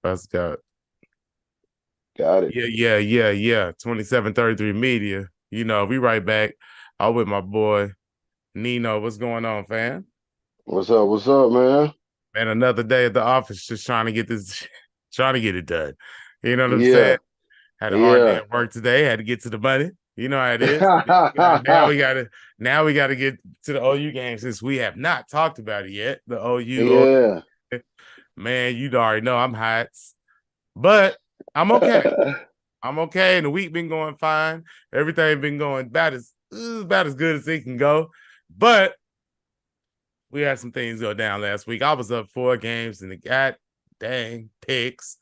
Let's go. Got it. Yeah. 2733 Media. We right back. I with my boy Nino. What's going on, fam? What's up? What's up, man? Man, another day at the office just trying to get this, trying to get it done. You know what I'm saying? Yeah, Had a hard day yeah. at work today. Had to get to the money. You know how it is. Now we gotta get to the OU game since we have not talked about it yet. The OU, Yeah. man, you already know I'm hot, but I'm okay. I'm okay, and the week been going fine. Everything been going about as good as it can go. But we had some things go down last week. I was up 4 games and it got dang picks.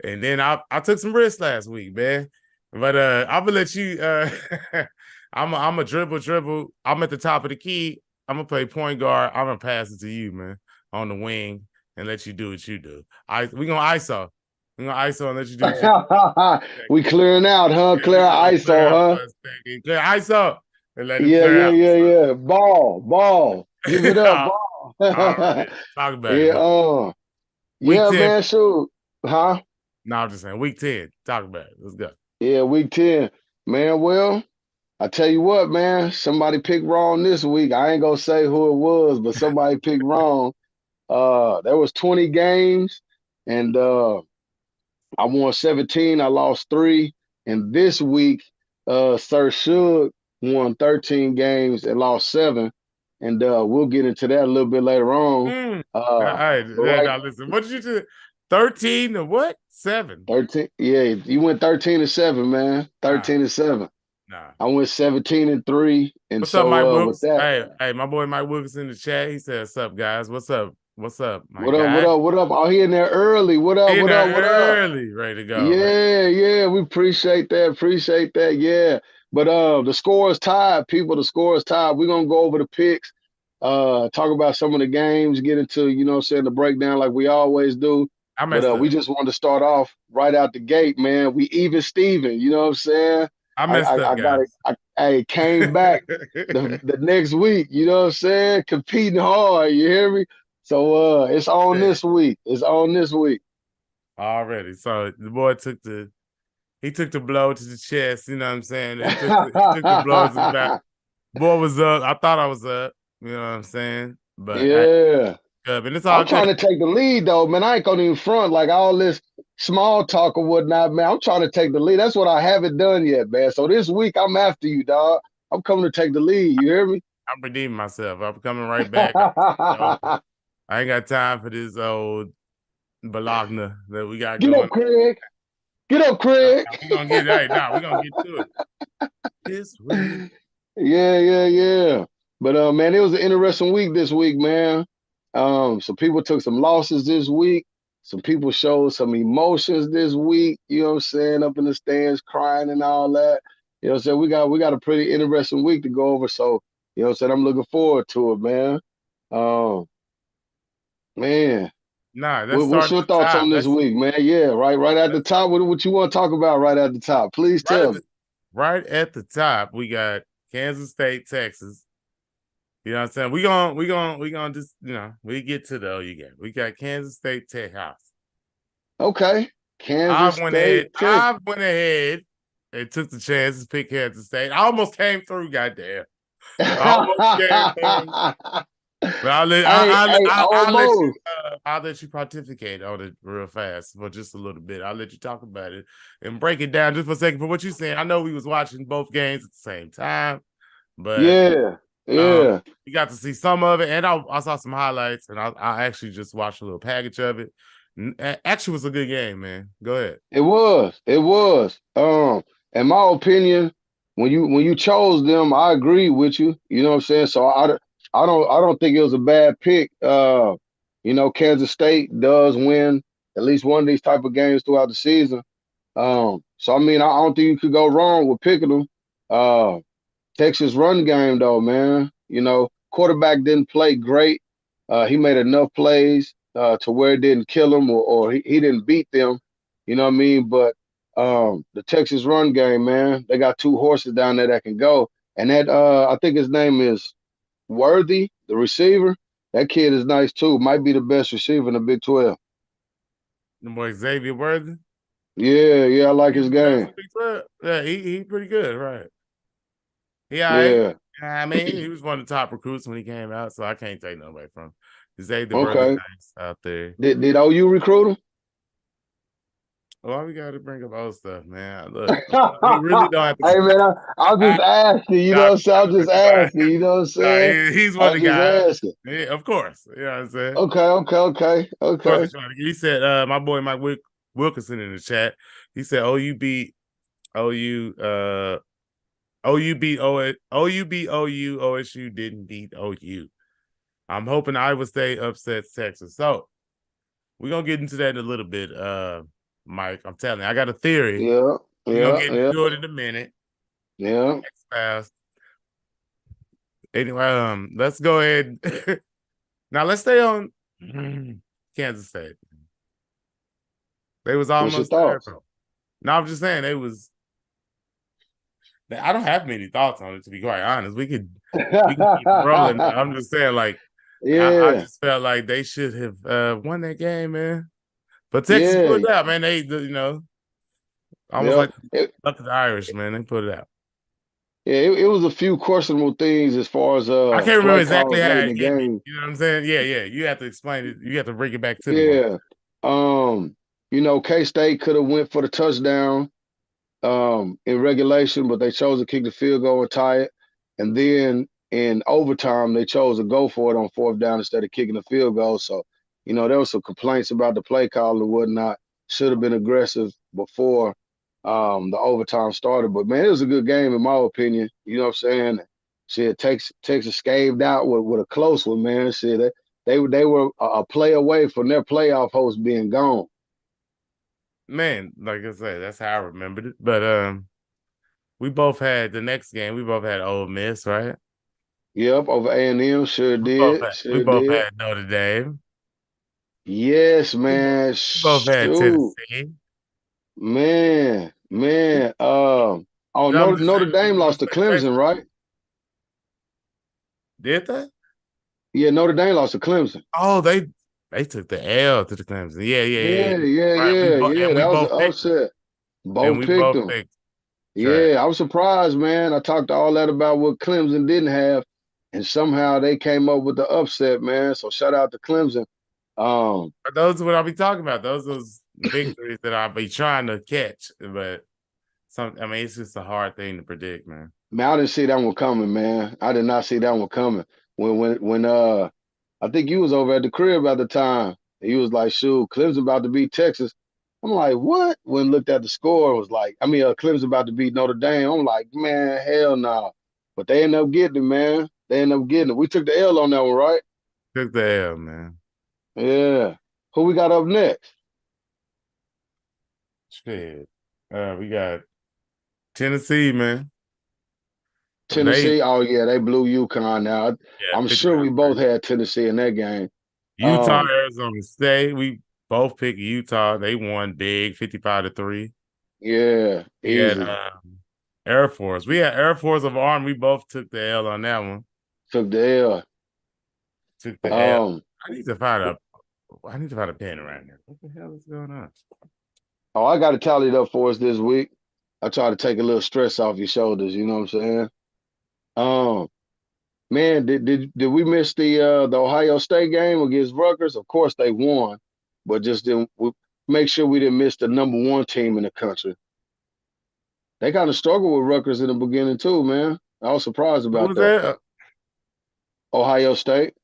And then I took some risks last week, man. But I'm gonna let you I'm a dribble. I'm at the top of the key. I'm gonna play point guard. I'm gonna pass it to you, man, on the wing and let you do what you do. We gonna ISO. We're gonna ISO and let you do what you We clearing out, huh? yeah, Clear we gonna clear ISO, out huh? for a second. Clear ISO and let it Yeah, clear yeah, out. yeah, So yeah. Ball. Give it up, ball. already talk about it. Yeah, But week yeah, 10, man, shoot. Huh? no, I'm just saying week 10. Talk about it. Let's go. Yeah, week 10. Man, well, I tell you what, man, somebody picked wrong this week. I ain't gonna say who it was, but somebody picked wrong. There was 20 games, and I won 17. I lost 3. And this week, Sir Suge won 13 games and lost 7. And we'll get into that a little bit later on. Mm. But right, Now listen. What did you do? 13 to what? 7. 13. Yeah, you went 13 to 7, man. Nah, 13 to 7. nah. I went 17 and 3. And What's up, Mike so with Wilkes? that, Hey, my boy Mike Wilkes in the chat. He said, "What's up, guys? What's up? What's up, my what up, what guy? up, what up? Oh, he in there early. What up, He in what up, there what up? early, ready to go, man. Yeah, yeah, we appreciate that. Appreciate that. Yeah. But the score is tied, people. The score is tied. We're gonna go over the picks, talk about some of the games, get into, what I'm saying, the breakdown like we always do. I But messed we up. just wanted to start off right out the gate, man. We even Steven, you know what I'm saying? I I messed I, up, I got it. guys. I came back the next week, you know what I'm saying? Competing hard, you hear me? So it's on Yeah, this week. It's on this week. already. So the boy took the blow to the chest. You know what I'm saying? He took the blow to the back. Boy was up. I thought I was up. You know what I'm saying? But I Yeah. up, and it's all I'm good. trying to take the lead though, man. I ain't gonna even front like all this small talk or whatnot, man. I'm trying to take the lead. That's what I haven't done yet, man. So this week I'm after you, dog. I'm coming to take the lead. You hear me? I'm redeeming myself. I'm coming right back. I ain't got time for this old Bologna that we got Get going. up, Craig. Get up, Craig. We're gonna get hey, now we're gonna get to it this week. Yeah, yeah, yeah. But man, it was an interesting week this week, man. Some people took some losses this week. Some people showed some emotions this week, you know what I'm saying, up in the stands crying and all that. You know what I'm saying? We got a pretty interesting week to go over. So, you know what I'm saying, I'm looking forward to it, man. Um, man, Nah, let's what's start at your the thoughts top. on this Let's week, man? Yeah, right at the let's start top. What you want to talk about right at the top? Please right at tell the me. right at the top. We got Kansas State, Texas. You know what I'm saying? We gonna just we get to the OU game. We got Kansas State Tech House. Okay. I Kansas went State, ahead. Tech. I went ahead and took the chances, pick Kansas State. I almost came through, goddamn. I almost came through. But Hey, I'll let you almost. I'll let you pontificate on it real fast for just a little bit. I'll let you talk about it and break it down just for a second. For what you're saying, I know we was watching both games at the same time, but Yeah, yeah. you got to see some of it, and I saw some highlights, and I actually just watched a little package of it. Actually, was a good game, man. Go ahead. It was. It was. In my opinion, when you chose them, I agree with you. You know what I'm saying? So I don't think it was a bad pick. Kansas State does win at least one of these type of games throughout the season. So I mean, I don't think you could go wrong with picking them. Uh, Texas run game though, man. Quarterback didn't play great. He made enough plays to where it didn't kill him or he didn't beat them. You know what I mean? But the Texas run game, man, they got two horses down there that can go. And that I think his name is Worthy, the receiver. That kid is nice too. Might be the best receiver in the Big 12. The boy Xavier Worthy. Yeah, I like He's his the best game. in Big 12. Yeah, he pretty good, right? Yeah, Yeah. I mean, he was one of the top recruits when he came out, so I can't take no away from him. Xavier Worthy Okay. nice out there. Did OU recruit him? Why we got to bring up old stuff, man? Look, we really don't have to. Hey man, I'm I, just asking, you know what I'm saying? I'm just asking, you know what I'm nah, saying? he's one of I'm the just guys. asking. Yeah, of course. You know what I'm saying? Of course, Okay. he's trying to. He said, my boy Mike Wilkinson in the chat. He said, OU beat OU. OU beat OU. OSU didn't beat OU. I'm hoping Iowa State upsets Texas. So we're gonna get into that in a little bit, Mike. I'm telling you, I got a theory. Yeah, We're gonna yeah, get yeah, into it in a minute. yeah. Fast. Anyway, let's go ahead. Now let's stay on Kansas State. They was What's your almost there, thoughts? bro. No, I'm just saying they was. I don't have many thoughts on it, to be quite honest. We can keep rolling. I'm just saying, like, I Yeah, just felt like they should have won that game, man. But Texas yeah, put it out, man. They, almost yeah. like luck of the Irish, man. They put it out. It was a few questionable things as far as I can't remember play exactly calls how late in it the ended. game. You know what I'm saying? Yeah. You have to explain it. You have to bring it back to me on. Yeah. Um, K-State could have went for the touchdown in regulation, but they chose to kick the field goal and tie it. And then in overtime, they chose to go for it on fourth down instead of kicking the field goal. So, there was some complaints about the play call and whatnot. Should have been aggressive before the overtime started. But man, it was a good game in my opinion. You know what I'm saying? Shit, Texas scaved out with a close one, man. Shit, they were a play away from their playoff host being gone. Man, like I said, that's how I remembered it. But we both had the next game. We both had Ole Miss, right? Yep, over A&M, We sure both did. had Notre Dame. Yes, We both, man. we both had Shoot, Tennessee. man. Oh, I'm just saying Notre Dame we lost both to had Texas. Clemson, right? Did they? Yeah, Notre Dame lost to Clemson. Oh, they took the L to the Clemson. Yeah. Right. Yeah. We That was an both picked them. upset. And Both we picked both them. picked trash. Yeah, I was surprised, man. I talked all that about what Clemson didn't have, and somehow they came up with the upset, man. So shout out to Clemson. Um, But those are what I'll be talking about. Those victories that I'll be trying to catch. But I mean, it's just a hard thing to predict, man. Man, I didn't see that one coming, man. I did not see that one coming. When I think you was over at the crib at the time. He was like, shoot, Clemson about to beat Texas. I'm like, what? When looked at the score, it was like, Clemson about to beat Notre Dame. I'm like, man, hell no. Nah. But they ended up getting it, man. They ended up getting it. We took the L on that one, right? Took the L, man. Yeah. Who we got up next? Shit. We got Tennessee, man. They Tennessee. Oh yeah, they blew UConn now. yeah, I'm sure we 59. both had Tennessee in that game. Utah, Um, Arizona State. We both picked Utah. They won big, 55-3. yeah, We had easy. Air Force. We had Air Force of Army. We both took the L on that one. Took the L. Took the L. Um, I need to find a pen around here. What the hell is going on? oh, I got it tallied up for us this week. I try to take a little stress off your shoulders. You know what I'm saying? Um, man, did we miss the Ohio State game against Rutgers? Of course they won, but just didn't make sure we didn't miss the number one team in the country. They kind of struggled with Rutgers in the beginning too, man. I was surprised Who about was that. that? Ohio State.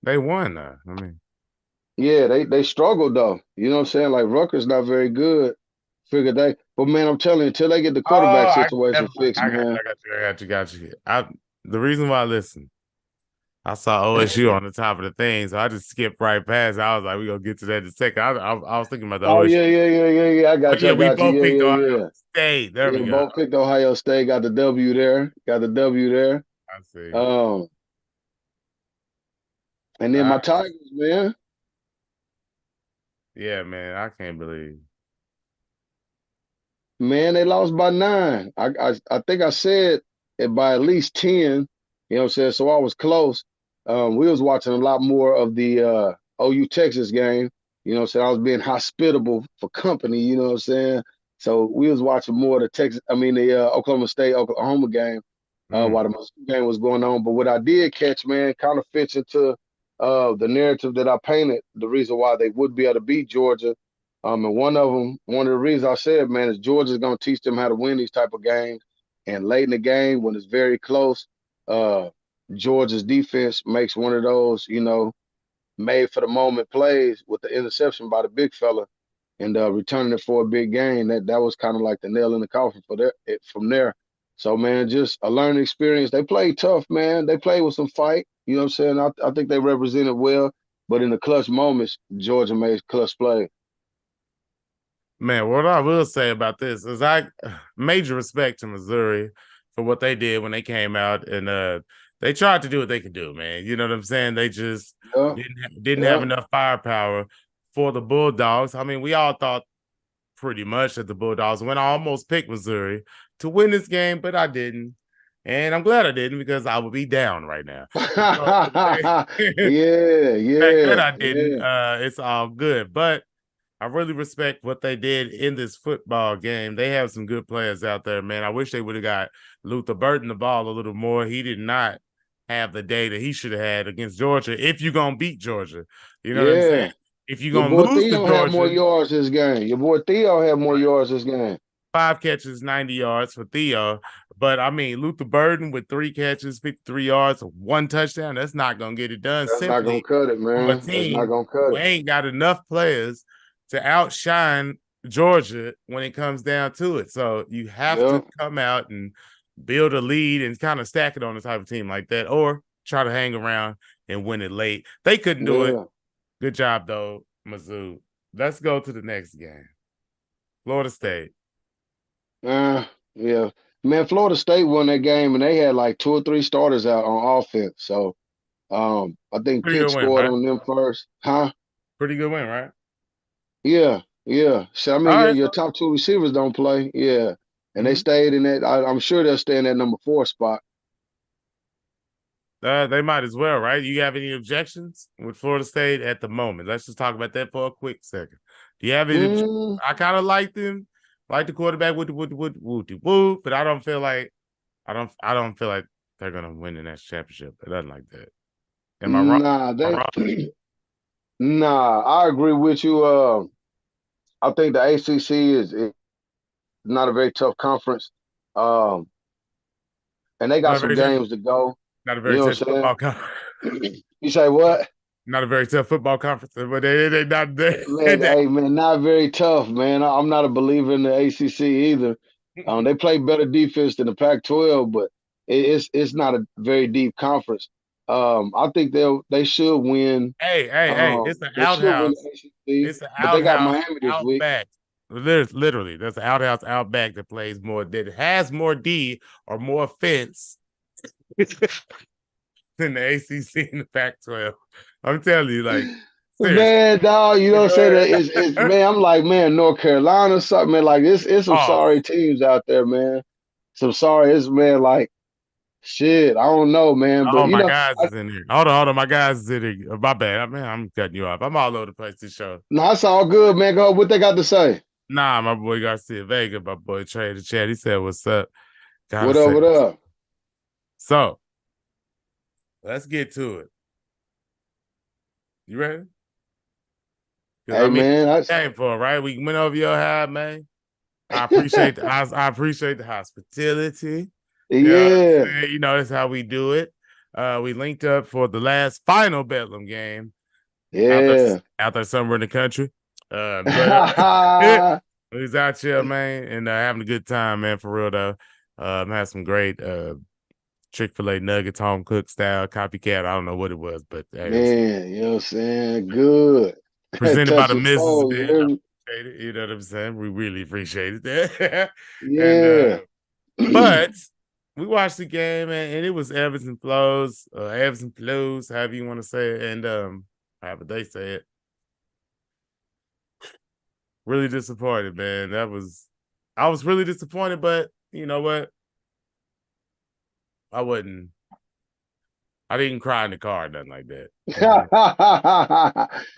They won. I mean, Yeah, they struggled though. You know what I'm saying? Like Rutgers not very good. Figured they, but man, I'm telling you, until they get the oh, quarterback situation never mind. fixed, man. I got you. The reason why I listened, I saw OSU on the top of the thing, so I just skipped right past. I was like, we're gonna get to that in a second. I was thinking about the Oh OSU. yeah. I But got you. yeah, I we got you. both picked Ohio Yeah. State. There Yeah, we go. both picked Ohio State. Got the W there. Got the W there. I see. Um, and then my I, Tigers, man. yeah, man, I can't believe. Man, they lost by 9. I think I said it by at least 10. You know what I'm saying? So I was close. We was watching a lot more of the OU Texas game. You know what I'm saying? I was being hospitable for company, you know what I'm saying? So we was watching more of the Oklahoma State Oklahoma game Mm. while the Mizzou game was going on. But what I did catch, man, kind of fits into the narrative that I painted, the reason why they would be able to beat Georgia. And one of the reasons I said, man, is Georgia's going to teach them how to win these type of games. And late in the game, when it's very close, Georgia's defense makes one of those, made for the moment plays with the interception by the big fella and returning it for a big gain. That was kind of like the nail in the coffin from there. So man, just a learning experience. They played tough, man. They played with some fight. You know what I'm saying? I think they represented well, but in the clutch moments, Georgia made clutch play. Man, what I will say about this is I major respect to Missouri for what they did when they came out and they tried to do what they could do, man. You know what I'm saying? They just Yeah, didn't have yeah. enough firepower for the Bulldogs. I mean, we all thought pretty much that the Bulldogs when I almost picked Missouri to win this game, but I didn't. And I'm glad I didn't because I would be down right now. So, Yeah, fact that yeah, I didn't, yeah. it's all good. But I really respect what they did in this football game. They have some good players out there, man. I wish they would have got Luther Burton the ball a little more. He did not have the day that he should have had against Georgia if you're going to beat Georgia. You know what I'm saying? Yeah. If you're Your going to boy lose to Theo had more Georgia, yards this game. Your boy Theo had more right, yards this game. 5 catches, 90 yards for Theo. But I mean, Luther Burden with 3 catches, 53 yards, 1 touchdown, that's not going to get it done That's not gonna simply cut it, from a man. That's not team gonna cut who it. ain't got enough players to outshine Georgia when it comes down to it. So you have to Yeah, come out and build a lead and kind of stack it on a type of team like that, or try to hang around and win it late. They couldn't do it. yeah. Good job, though, Mizzou. Let's go to the next game. Florida State. Yeah. Man, Florida State won that game and they had like two or three starters out on offense. So I think Pretty Pitt good win, scored right? on them first. Huh? Pretty good win, right? Yeah, yeah. So I All mean right. your top two receivers don't play. Yeah. And they Mm-hmm. stayed in that. I'm sure they'll stay in that number 4 spot. They might as well, right? You have any objections with Florida State at the moment? Let's just talk about that for a quick second. Do you have any? Mm, I kind of like them, like the quarterback with woo, but I don't feel like I don't feel like they're gonna win the next championship. It doesn't like that. Am I wrong? nah, Am I they wrong? nah, I agree with you. I think the ACC is not a very tough conference. Um, and they got Not a some very tough, games to go. not a You very know tough what I'm football conference. saying? You say what? Not a very tough football conference, but they not there. Man, hey man, not very tough, man. I'm not a believer in the ACC either. They play better defense than the Pac-12, but it's not a very deep conference. I think they should win. Hey! It's an They should win outhouse. the ACC, It's an but they got outhouse Miami this out week. back. There's literally there's an outhouse out back that plays more that has more D or more offense than the ACC and the Pac-12. I'm telling you, like seriously. Man, dog, you know what I'm saying? It's man, I'm like, man, North Carolina, something, man. Like it's some Oh, sorry teams out there, man. Some sorry, it's man, like shit. I don't know, man, but oh, my guys is in here. Hold on, my guys is in here. My bad, man. I'm cutting you off. I'm all over the place this show. no, it's all good, man. Go, what they got to say? Nah, my boy Garcia Vega, my boy Trey the chat. He said, "What's up?" Gotta What up? say. What up? So let's get to it. You ready? Because Hey, I mean, man, game for it, right? We went over your head, man. I appreciate the hospitality. You know what I'm yeah, saying? You know, that's how we do it. We linked up for the last final Bedlam game yeah. out there somewhere in the country. But we was out here, man, and having a good time, man, for real though. Had some great Chick-fil-A nuggets, home cooked style, copycat. I don't know what it was, but hey, it was Man, you know what I'm saying? Good. presented by Touch the your missus, phone, you man. hear I me? appreciate it. You know what I'm saying? We really appreciate it. and Yeah. but we watched the game and it was Evans and flows, however you want to say it, and however they say it. Really disappointed, man. I was really disappointed, but you know what? I wasn't I didn't cry in the car, nothing like that.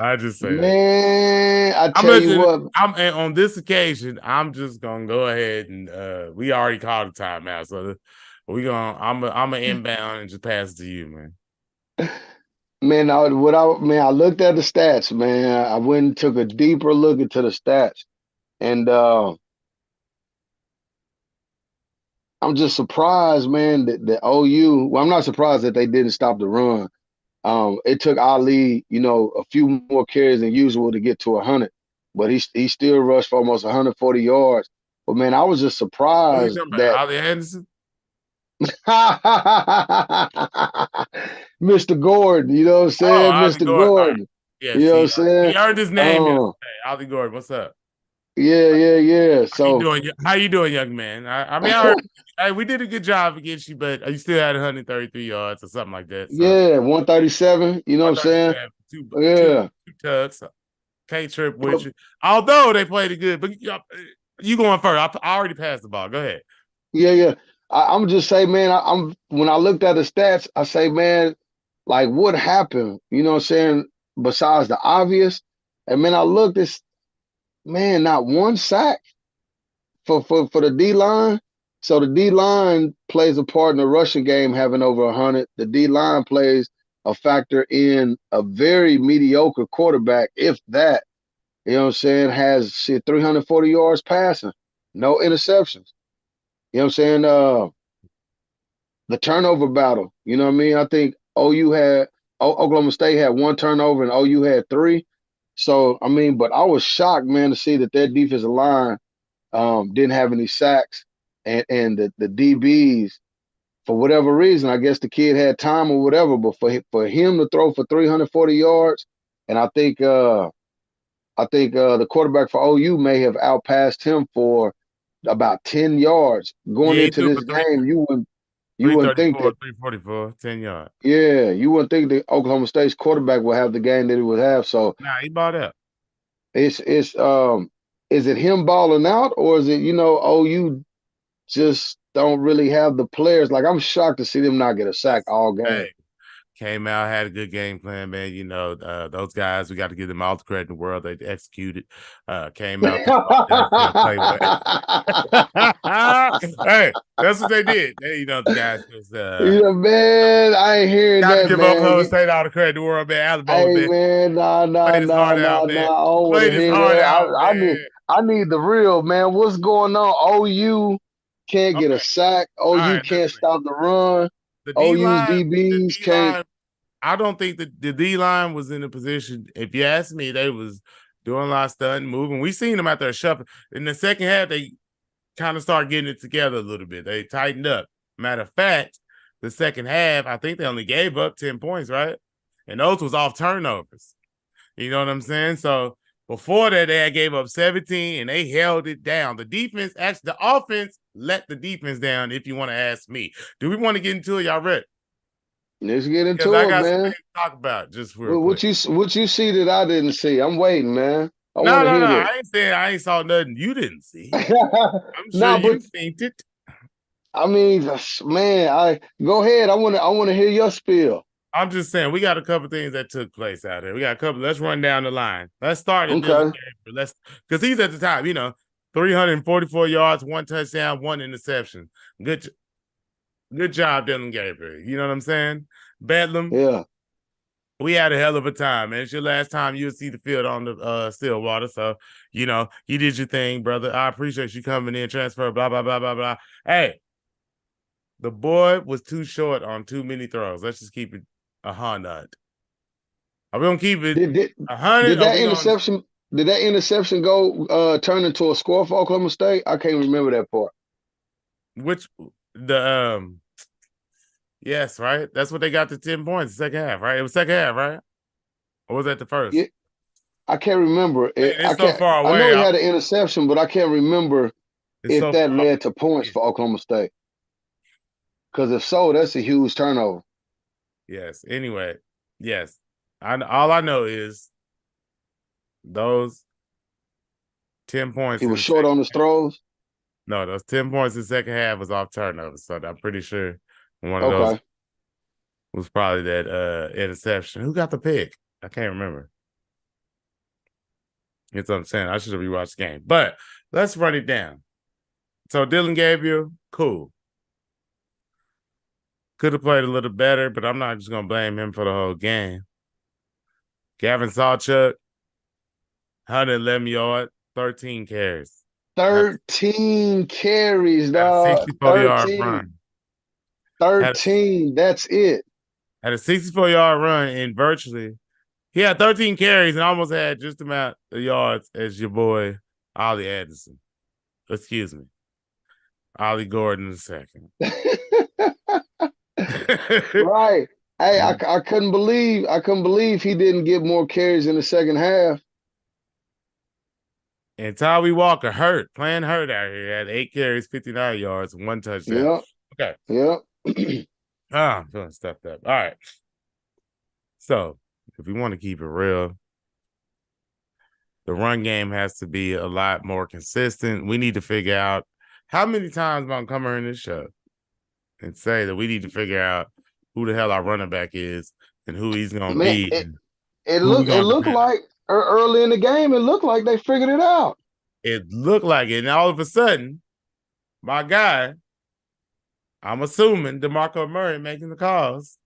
I just say that. Man, I I'm tell you listening. what. And on this occasion, I'm just gonna go ahead and we already called a timeout, so I'm a inbound and just pass it to you, man. Man, I looked at the stats, man. I went and took a deeper look into the stats, and I'm just surprised, man, that the OU. Well, I'm not surprised that they didn't stop the run. It took Ali, a few more carries than usual to get to 100, but he still rushed for almost 140 yards. But man, I was just Who are you surprised talking about? that Ollie Anderson? Mr. Gordon, you know what I'm Oh, saying? Ollie Mr. Gordon. All right. Gordon, you Yes, know what I'm he saying? earned his name Um, yesterday. Ollie Gordon, what's up? yeah. How you So doing? How you doing, young man? I mean, I heard hey, we did a good job against you, but you still had 133 yards or something like that. So yeah, 137, you know what I'm saying? 137, Yeah. two tucks, K trip with But you. Although they played it good, but you going first. I already passed the ball. Go ahead. yeah. I'm just saying, man, I'm when I looked at the stats, I say, man, like what happened? You know what I'm saying? Besides the obvious. And man, I looked this man, not one sack for the D line. So the D line plays a part in the rushing game, having over 100. The D line plays a factor in a very mediocre quarterback, if that. You know what I'm saying? Has shit 340 yards passing, no interceptions. You know what I'm saying? The turnover battle. You know what I mean? I think Oklahoma State had one turnover and OU had three. So I mean, but I was shocked, man, to see that their defensive line didn't have any sacks, and the DBs for whatever reason, I guess the kid had time or whatever, but for him to throw for 340 yards, and I think the quarterback for OU may have outpassed him for about 10 yards going Yeah, he into threw for this game. You wouldn't think 334, that. 344, 10 yards. Yeah, you wouldn't think that Oklahoma State's quarterback would have the game that he would have. So Nah, he bought up. it's is it him balling out, or is it OU just don't really have the players? Like I'm shocked to see them not get a sack Listen, all game. hey, came out, had a good game plan, man. Those guys, we got to give them all the credit in the world. They executed, came out there, down the field, played well. Hey, that's what they did. The guys just Man, I ain't hearing got to that, give man. Oklahoma State all the credit in the world, man. Alabama, Hey man, man, played his heart out, man. I don't want to Played his hear heart that. out, I need man. I need the real, man. What's going on? OU can't get a Okay, sack. all OU right, can't listen. stop the run. The D OU's line, the DBs D can't. line. I don't think that the D line was in a position. If you ask me, they was doing a lot of stuff, moving. We seen them out there shuffling. In the second half, they kind of started getting it together a little bit. They tightened up. Matter of fact, the second half, I think they only gave up 10 points, right? And those was off turnovers. You know what I'm saying? So before that, they had gave up 17 and they held it down. The defense, actually, the offense let the defense down, if you want to ask me. Do we want to get into it? Y'all ready? Let's get Because I into it, got some man. things to talk about just real What quick. you see that I didn't see? I'm waiting, man. I No, want to no, hear no. this. I ain't saying I ain't saw nothing you didn't see. I'm sure Nah, you but seen it. I mean, man, I go ahead. I want to hear your spiel. I'm just saying we got a couple things that took place out here. We got a couple. Let's run down the line. Let's start at Dylan Okay. Gabriel. Let's because he's at the top. 344 yards, one touchdown, one interception. Good, good job, Dylan Gabriel. You know what I'm saying? Bedlam, Yeah. we had a hell of a time, man. It's your last time you'll see the field on the Stillwater. So, you did your thing, brother. I appreciate you coming in, transfer, blah, blah, blah, blah, blah. Hey, the boy was too short on too many throws. Let's just keep it 100. Are we gonna keep it Did did, 100? did Are that we gonna interception did that interception go turn into a score for Oklahoma State? I can't remember that part. which the yes, right? That's what they got to 10 points the second half, right? It was second half, right? Or was that the first? Yeah, I can't remember. Man, it's so far I know away. he had an interception, but I can't remember It's if so that far led to points away. for Oklahoma State. Because if so, that's a huge turnover. Yes. Anyway, yes. All I know is those 10 points He in was the short second on his half. throws. No, those 10 points in the second half was off turnovers. So I'm pretty sure one of those. Okay. was probably that interception. Who got the pick? I can't remember. It's what I'm saying. I should have rewatched the game. But let's run it down. So Dylan Gabriel, cool. Could have played a little better, but I'm not just gonna blame him for the whole game. Gavin Sawchuk, 111 yards, 13 carries. 13 carries, Had a dog. 64-yard run. 13. That's it. Had a 64-yard run and virtually he had 13 carries and almost had just the amount of yards as your boy Ollie Anderson. Excuse me. Ollie Gordon II. Right. Hey, I couldn't believe he didn't get more carries in the second half. And Tyree Walker playing hurt out here. Had 8 carries, 59 yards, 1 touchdown. Yep. Okay. Yep. I'm feeling stuffed up. All right. So if we want to keep it real, the run game has to be a lot more consistent. We need to figure out how many times I'm come in this show and say that we need to figure out who the hell our running back is and who he's gonna be. It looked like early in the game, it looked like they figured it out. It looked like it, and all of a sudden, my guy, I'm assuming DeMarco Murray making the calls.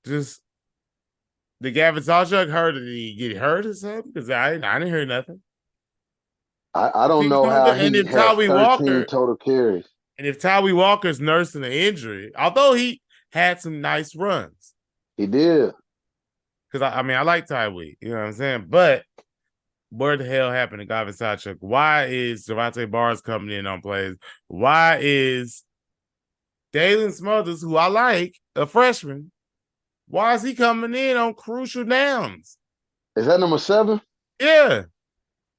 Just did Gavin Sawchuk hurt? Did he get hurt or something? Because I didn't hear nothing. I don't know how he had 13 total carries. And if Tyree Walker's nursing an injury, although he had some nice runs. He did. Because, I like Tyree, you know what I'm saying? But where the hell happened to Gavin Sawchuk? Why is Javante Barnes coming in on plays? Why is Dalen Smothers, who I like, a freshman, why is he coming in on crucial downs? Is that number 7? Yeah.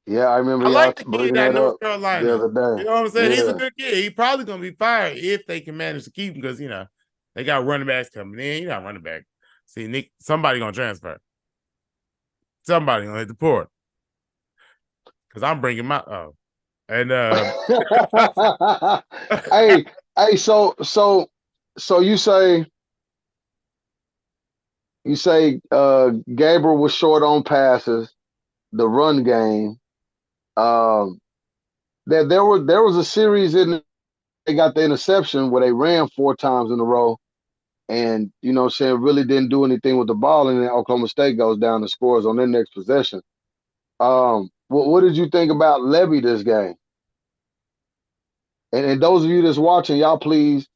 Yeah, I remember. I like the kid at North Carolina. The other day. You know what I'm saying? Yeah. He's a good kid. He's probably going to be fired if they can manage to keep him because, they got running backs coming in. You're not running back. See, Nick, somebody going to transfer. Somebody going to hit the port. Because I'm bringing my – oh. And hey, so you say Gabriel was short on passes, the run game. There was a series they got the interception where they ran 4 times in a row, and really didn't do anything with the ball, and then Oklahoma State goes down and scores on their next possession. What did you think about Levy this game? And those of you that's watching, y'all please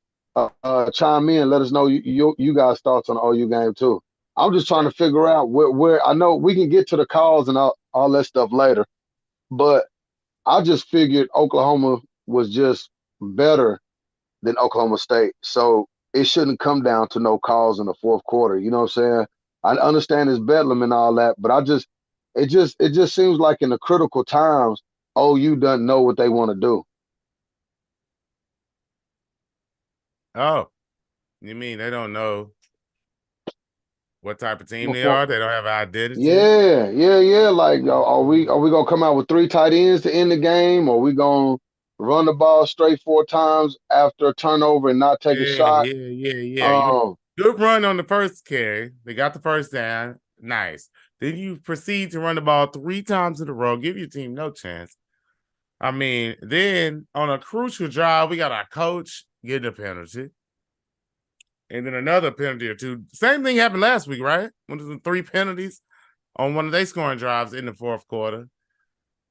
chime in. Let us know you guys' thoughts on the OU game too. I'm just trying to figure out where I know we can get to the calls and all that stuff later, but I just figured Oklahoma was just better than Oklahoma State, so it shouldn't come down to no calls in the fourth quarter. You know what I'm saying? I understand it's Bedlam and all that, but it just seems like in the critical times, OU doesn't know what they want to do. Oh, you mean they don't know what type of team they are? They don't have an identity? Yeah. Like, are we gonna come out with 3 tight ends to end the game? Or are we gonna run the ball straight 4 times after a turnover and not take a shot? Yeah. Good run on the first carry. They got the first down. Nice. Then you proceed to run the ball 3 times in a row. Give your team no chance. Then on a crucial drive, we got our coach getting a penalty. And then another penalty or 2. Same thing happened last week, right? When there was 3 penalties on one of their scoring drives in the fourth quarter.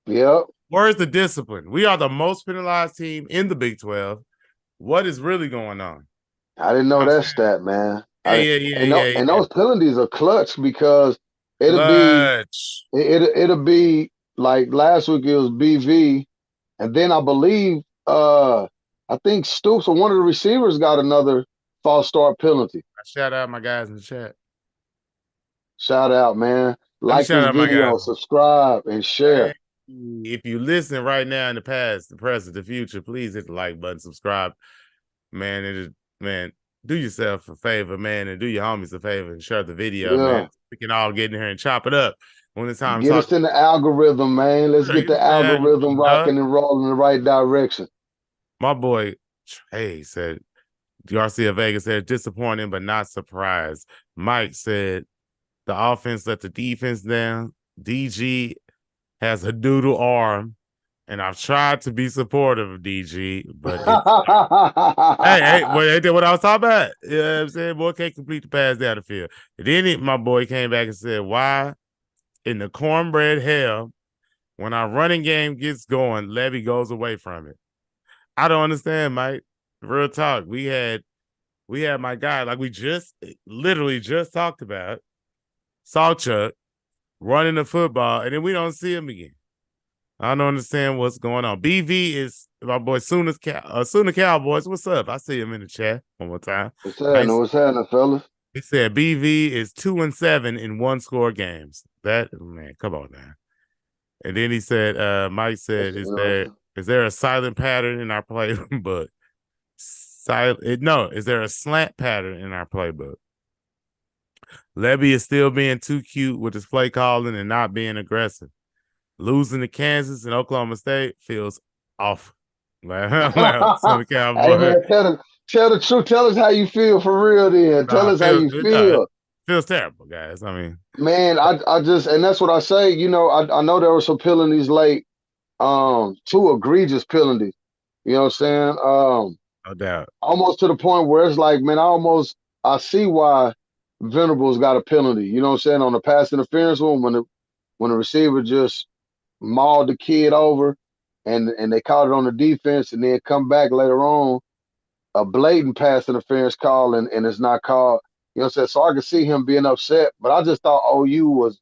Yep. Where's the discipline? We are the most penalized team in the Big 12. What is really going on? I didn't know that stat, man. Yeah. And those penalties are clutch because it'll be like last week it was BV, and then I believe I think Stoops or one of the receivers got another false start penalty. Shout out my guys in the chat. Shout out, man. Like this video, subscribe, and share. If you listen right now in the past, the present, the future, please hit the like button, subscribe. Man, do yourself a favor, man, and do your homies a favor and share the video, man. We can all get in here and chop it up when it's time. Get us in the algorithm, man. Let's get the algorithm rocking and rolling in the right direction. My boy Trey said, Garcia Vega said disappointing but not surprised. Mike said the offense let the defense down. DG has a doodle arm, and I've tried to be supportive of DG, but it's hey, well, they did what I was talking about. You know what I'm saying? Boy can't complete the pass down the field. And then my boy came back and said, why in the cornbread hell, when our running game gets going, Levy goes away from it? I don't understand, Mike. Real talk. We had my guy, like we just literally just talked about, Sawchuk running the football, and then we don't see him again. I don't understand what's going on. BV is my boy Sooner Cowboys. What's up? I see him in the chat one more time. What's happening? What's happening, fellas? He said BV is 2-7 in one-score games. That man, come on now. And then he said, Mike said, is there a silent pattern in our playbook? Is there a slant pattern in our playbook? Levy is still being too cute with his play calling and not being aggressive. Losing to Kansas and Oklahoma State feels awful. Hey man, tell the truth. Tell us how you feel for real. Then tell us how you feel. Feels terrible, guys. I mean, man, I just, and that's what I say. You know, I know there were some penalties late, 2 egregious penalties. You know what I'm saying? No doubt. Almost to the point where it's like, man, I see why Venables got a penalty. You know what I'm saying? On the pass interference one, when the receiver just mauled the kid over, and they caught it on the defense, and then come back later on, a blatant pass interference call, and it's not called. You know what I'm saying? So I could see him being upset, but I just thought OU was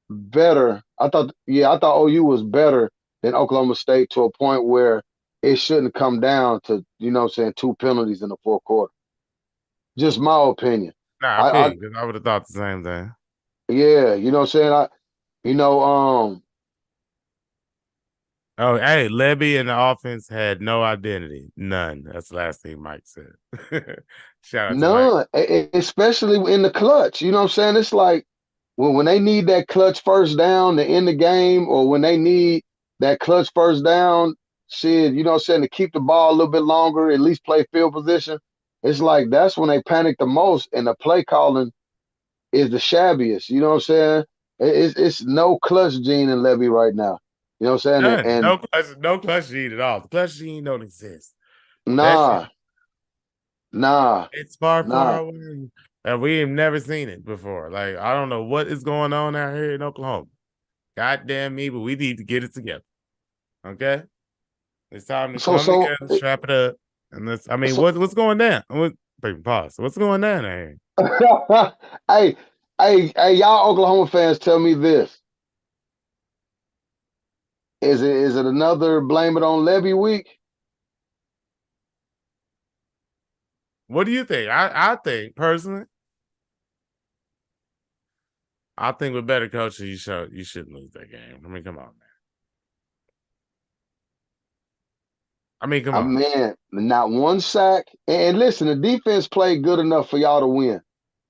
better. I thought OU was better than Oklahoma State to a point where it shouldn't come down to, you know what I'm saying, 2 penalties in the fourth quarter. Just my opinion. Nah, I would have thought the same thing. Yeah, you know what I'm saying? Oh, hey, Levy and the offense had no identity. None. That's the last thing Mike said. Shout out to Mike. Especially in the clutch. You know what I'm saying? It's like when they need that clutch first down to end the game, or when they need that clutch first down, shit, you know what I'm saying, to keep the ball a little bit longer, at least play field position. It's like that's when they panic the most, and the play calling is the shabbiest. You know what I'm saying? It's no clutch gene in Levy right now. You know what I'm saying? And no clutch gene at all. The clutch gene don't exist. Nah. It's far away. And we have never seen it before. Like, I don't know what is going on out here in Oklahoma. God damn me, but we need to get it together. Okay? It's time to come together, strap it up. And what's going down? Pause. What's going down here? Hey, y'all Oklahoma fans, tell me this. Is it another blame it on Levy week? What do you think? I think personally, I think with better coaching, you shouldn't lose that game. I mean, come on, man. Come on. Man, not one sack. And listen, the defense played good enough for y'all to win.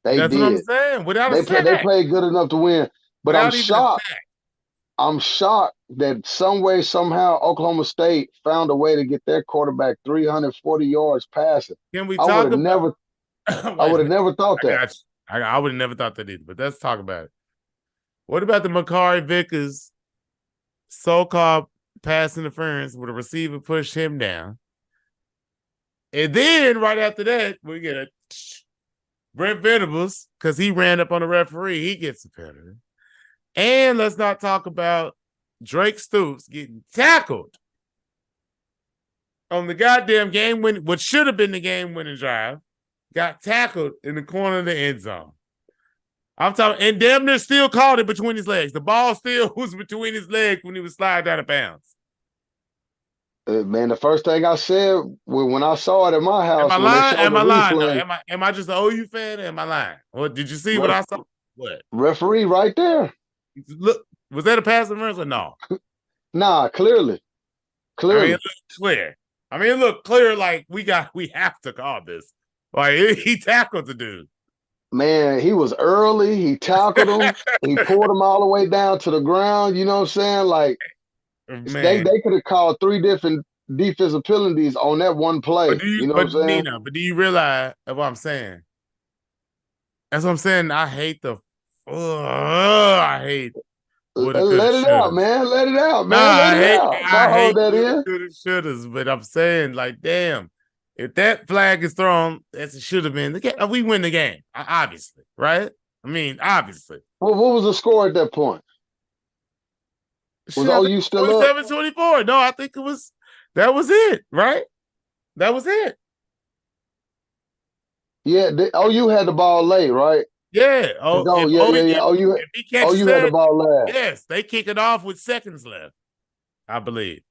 That's what I'm saying. Without a sack. They played good enough to win. But I'm shocked. I'm shocked that some way, somehow, Oklahoma State found a way to get their quarterback 340 yards passing. Can we talk about? I would have never thought that. I would have never thought that either. But let's talk about it. What about the Makari Vickers so-called pass interference where the receiver pushed him down? And then right after that, we get a Brent Venables, because he ran up on the referee. He gets a penalty. And let's not talk about Drake Stoops getting tackled on the goddamn game-winning, what should have been the game-winning drive, got tackled in the corner of the end zone. I'm talking, and damn near still caught it between his legs. The ball still was between his legs when he was sliding out of bounds. Man, the first thing I said when I saw it at my house, am I lying? Am I just an OU fan? Or am I lying? What did you see? What I saw? What referee right there? Look, was that a pass interference or no? Nah, clearly. I mean, it looked clear. It looked clear. Like we have to call this. Like he tackled the dude. Man, he was early. He tackled him. He pulled him all the way down to the ground. You know what I'm saying? Like, they could have called 3 different defensive penalties on that one But play. do you, You know what I'm but saying? Nina, but do you realize what I'm saying? That's what I'm saying. I hate I hate woulda, coulda, Let it out, shouldas. man. Let it out, Nah, man. Let it out. I Don't hold hate that woulda, in. coulda, shouldas. But I'm saying, like, damn, if that flag is thrown, as it should have been, we win the game, obviously, right? I mean, obviously. Well, what was the score at that point? Was Shit, I think OU still up? 27-24. No, I think that was it, right? That was it. Yeah, OU had the ball late, right? Yeah. Oh, yeah, yeah, yeah. If he catches OU had the that, ball last. yes, they kick it off with seconds left, I believe.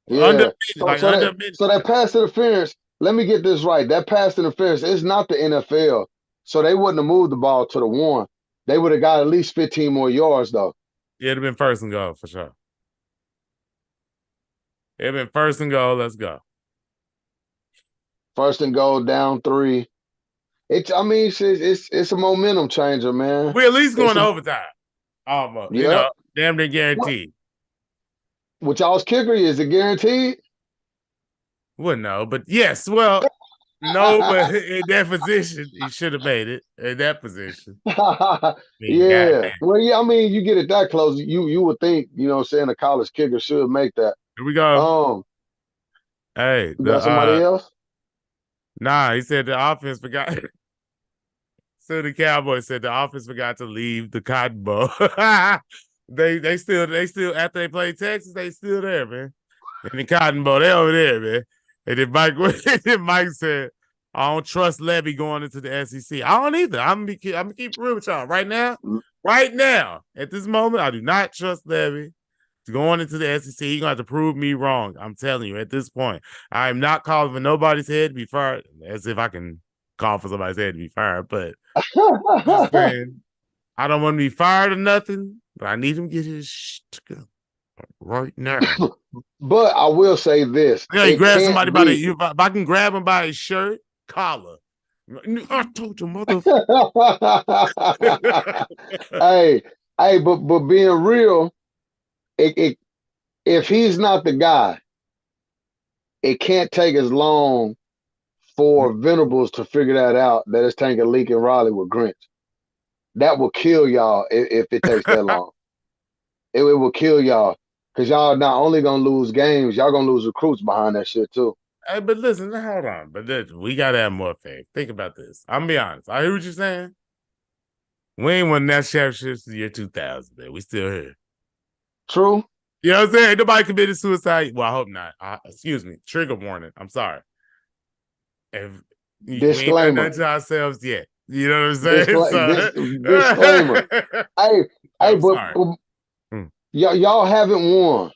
Under Yeah. So so under that a minute. so that pass interference, let me get this right. That pass interference is not the NFL. So they wouldn't have moved the ball to the one. They would have got at least 15 more yards though. It'd have been first and goal for sure. It'd been first and goal. Let's go. First and goal, down 3. It's a momentum changer, man. We at least It's going to a, overtime. Almost. yep. Damn near What guaranteed. what y'all's kicker is it guaranteed? Well, no, but yes. Well, no, but in that position, he should have made it. In that position. I mean, Yeah. goddamn. Well, yeah, I mean, you get it that close, you would think, you know what I'm saying, a college kicker should make that. Here we go. Hey, You got somebody else? he said the offense forgot. So the Cowboys said the offense forgot to leave the Cotton Bowl. they still after they played Texas, they still there, man. In the Cotton Bowl, they over there, man. And then Mike said, I don't trust Levy going into the SEC. I don't either. I'm gonna keep real with y'all. Right now, at this moment, I do not trust Levy going into the SEC. He's gonna have to prove me wrong. I'm telling you, at this point, I am not calling for nobody's head to be fired, as if I can call for somebody's head to be fired, but I'm just saying, I don't want to be fired or nothing, but I need him to get his shit together right now. But I will say this. Yeah, he grab somebody by if I can grab him by his shirt, collar. I told you, motherfucker. but being real, if he's not the guy, it can't take as long for Venables to figure that out that it's taking Lincoln Riley with Grinch. That will kill y'all if it takes that long. It will kill y'all because y'all not only gonna lose games, y'all gonna lose recruits behind that shit too. Hey, but listen, hold on. But we gotta have more faith. Think about this. I'm gonna be honest. I hear what you're saying. We ain't won that championship since the year 2000, man. We still here. True. You know what I'm saying? Nobody committed suicide. Well, I hope not. Excuse me. Trigger warning. I'm sorry. If we ain't done nothing to ourselves yet. You know what I'm saying? Disclaimer. But y'all haven't won.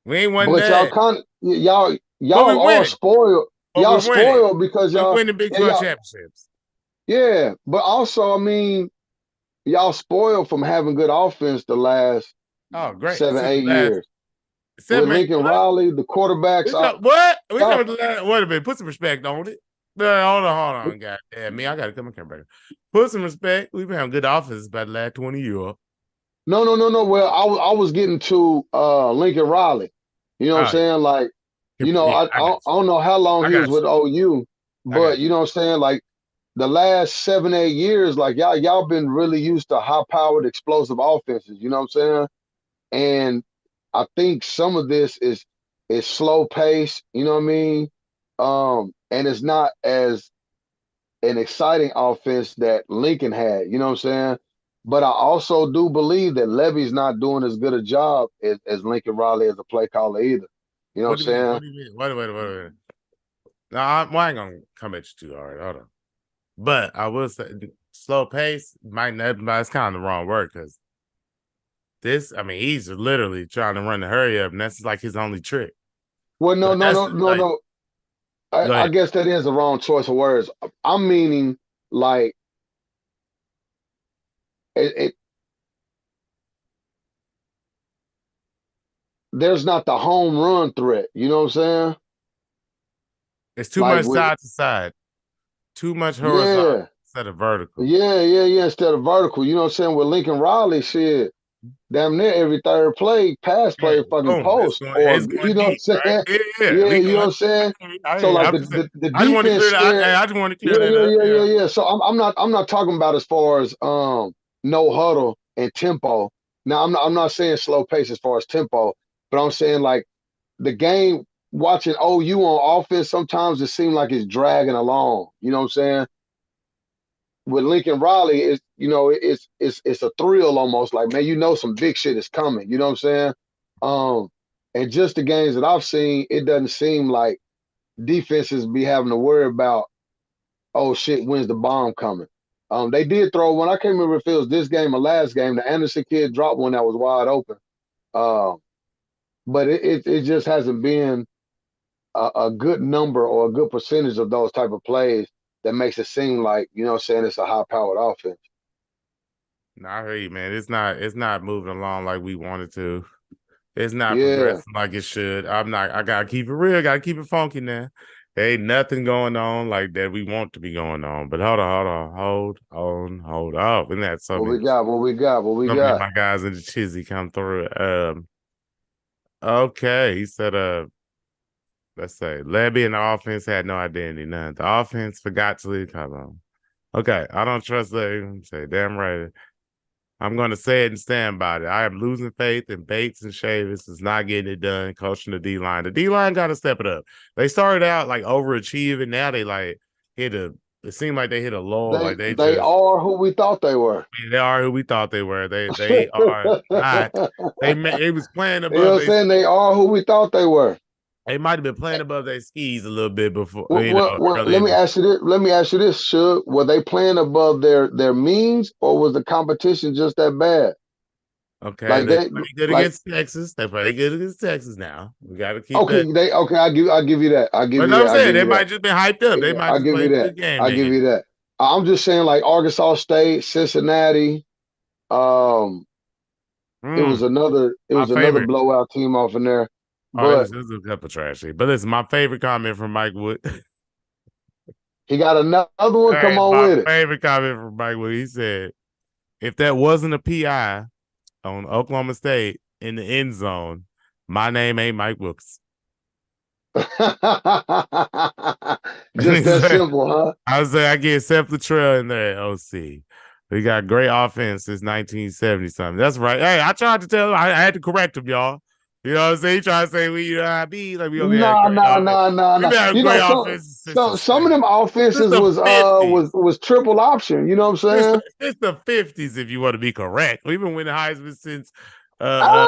We ain't won but that. Y'all are spoiled. Y'all spoiled because y'all winning Big 12 championships. Yeah, but also, I mean, y'all spoiled from having good offense the last 7-8 years. With Lincoln Riley, the quarterbacks. What? Wait a minute. Put some respect on it. Hold on. God damn me. I got to come back. Put some respect. We've been having good offense about the last 20 years. No. Well, I was getting to Lincoln Riley. You know what I'm saying? Like, you know, I don't know how long he was with OU, but you know what I'm saying? Like, the last 7-8 years, like y'all been really used to high-powered, explosive offenses. You know what I'm saying? And I think some of this is slow pace. You know what I mean? And it's not as an exciting offense that Lincoln had. You know what I'm saying? But I also do believe that Levy's not doing as good a job as Lincoln Riley as a play caller either. You know what I'm saying? What do you mean? Wait a minute. No, I ain't gonna come at you too hard. Hold on. But I will say, slow pace might not. It's kind of the wrong word because he's literally trying to run the hurry up, and that's like his only trick. Well, no. I guess that is the wrong choice of words. I'm meaning like there's not the home run threat. You know what I'm saying? It's too much side to side. Too much horizontal instead of vertical. Yeah. Instead of vertical. You know what I'm saying? With Lincoln Riley, shit, damn near every third play, pass play, fucking Boom. post, It's or going you know deep, what I'm right? saying? Yeah, yeah. Yeah, We you know what going. I'm saying. So like I'm just saying, the I just want to defense clear that. scared. I just want to clear Yeah, that yeah, up. yeah, Yeah. yeah, yeah. So I'm not talking about as far as no huddle and tempo. Now I'm not saying slow pace as far as tempo, but I'm saying like the game watching OU on offense sometimes it seems like it's dragging along. You know what I'm saying? With Lincoln Riley, it's it's a thrill almost like man, some big shit is coming. You know what I'm saying? Um, and just the games that I've seen, it doesn't seem like defenses be having to worry about oh shit, when's the bomb coming? They did throw one. I can't remember if it was this game or last game. The Anderson kid dropped one that was wide open. But it just hasn't been a good number or a good percentage of those type of plays that makes it seem like, you know what I'm saying, it's a high powered offense. No, I hear you, man. It's not moving along like we wanted to. It's not Yeah. progressing like it should. I gotta keep it real, gotta keep it funky now. There ain't nothing going on like that we want to be going on. But hold on. Isn't that What something? we got? What we got? What we So many of got? my guys in the chizzy come through. Okay. He said, let's say Levy and the offense had no identity, none. The offense forgot to lead. Come on. Okay. I don't trust Levy. Say, damn right. I'm going to say it and stand by it. I am losing faith in Bates and Chavis is not getting it done, coaching the D line. The D line got to step it up. They started out like overachieving. Now they like hit a. It seemed like they hit a lull. They Like they they just are who we thought they were. they are who we thought they were. They are not. They was playing You know above what I'm their. saying? They are who we thought they were. They might have been playing above their skis a little bit before, early Let in me the. ask you this. Let me ask you this, Shug. Were they playing above their means, or was the competition just that bad? Okay, Like they they pretty good like against Texas. They pretty good against Texas now. We got to keep okay, that. I'll give you that. I'll give But you no, I'm that. I'll saying give they you that. might just been hyped up. They Yeah, might I'll just give you played a that. good game I'll that give you game. that. I'm just saying like Arkansas State, Cincinnati. Um, Mm, it my was another favorite. blowout team off in there. Oh, But it was a couple trash shit. But listen, my favorite comment from Mike Wood. he got another one. Come Hey, on my with it. favorite comment from Mike Wood. He said, "If that wasn't a PI on Oklahoma State in the end zone, my name ain't Mike Wilkes." And Just he that said, simple, huh? I was like, I get Seth Luttrell in there at OC. We got great offense since 1970 something. That's right. Hey, I tried to tell him, I had to correct him, y'all. You know what I'm saying? He tried to say we UIB, like we only had Nah, great nah, offense. nah, nah, We've nah. been having You great know, offenses since the some of them since offenses the was 50s. triple option. You know what I'm saying? Since the 50s, if you want to be correct. We've been winning Heisman since Ah!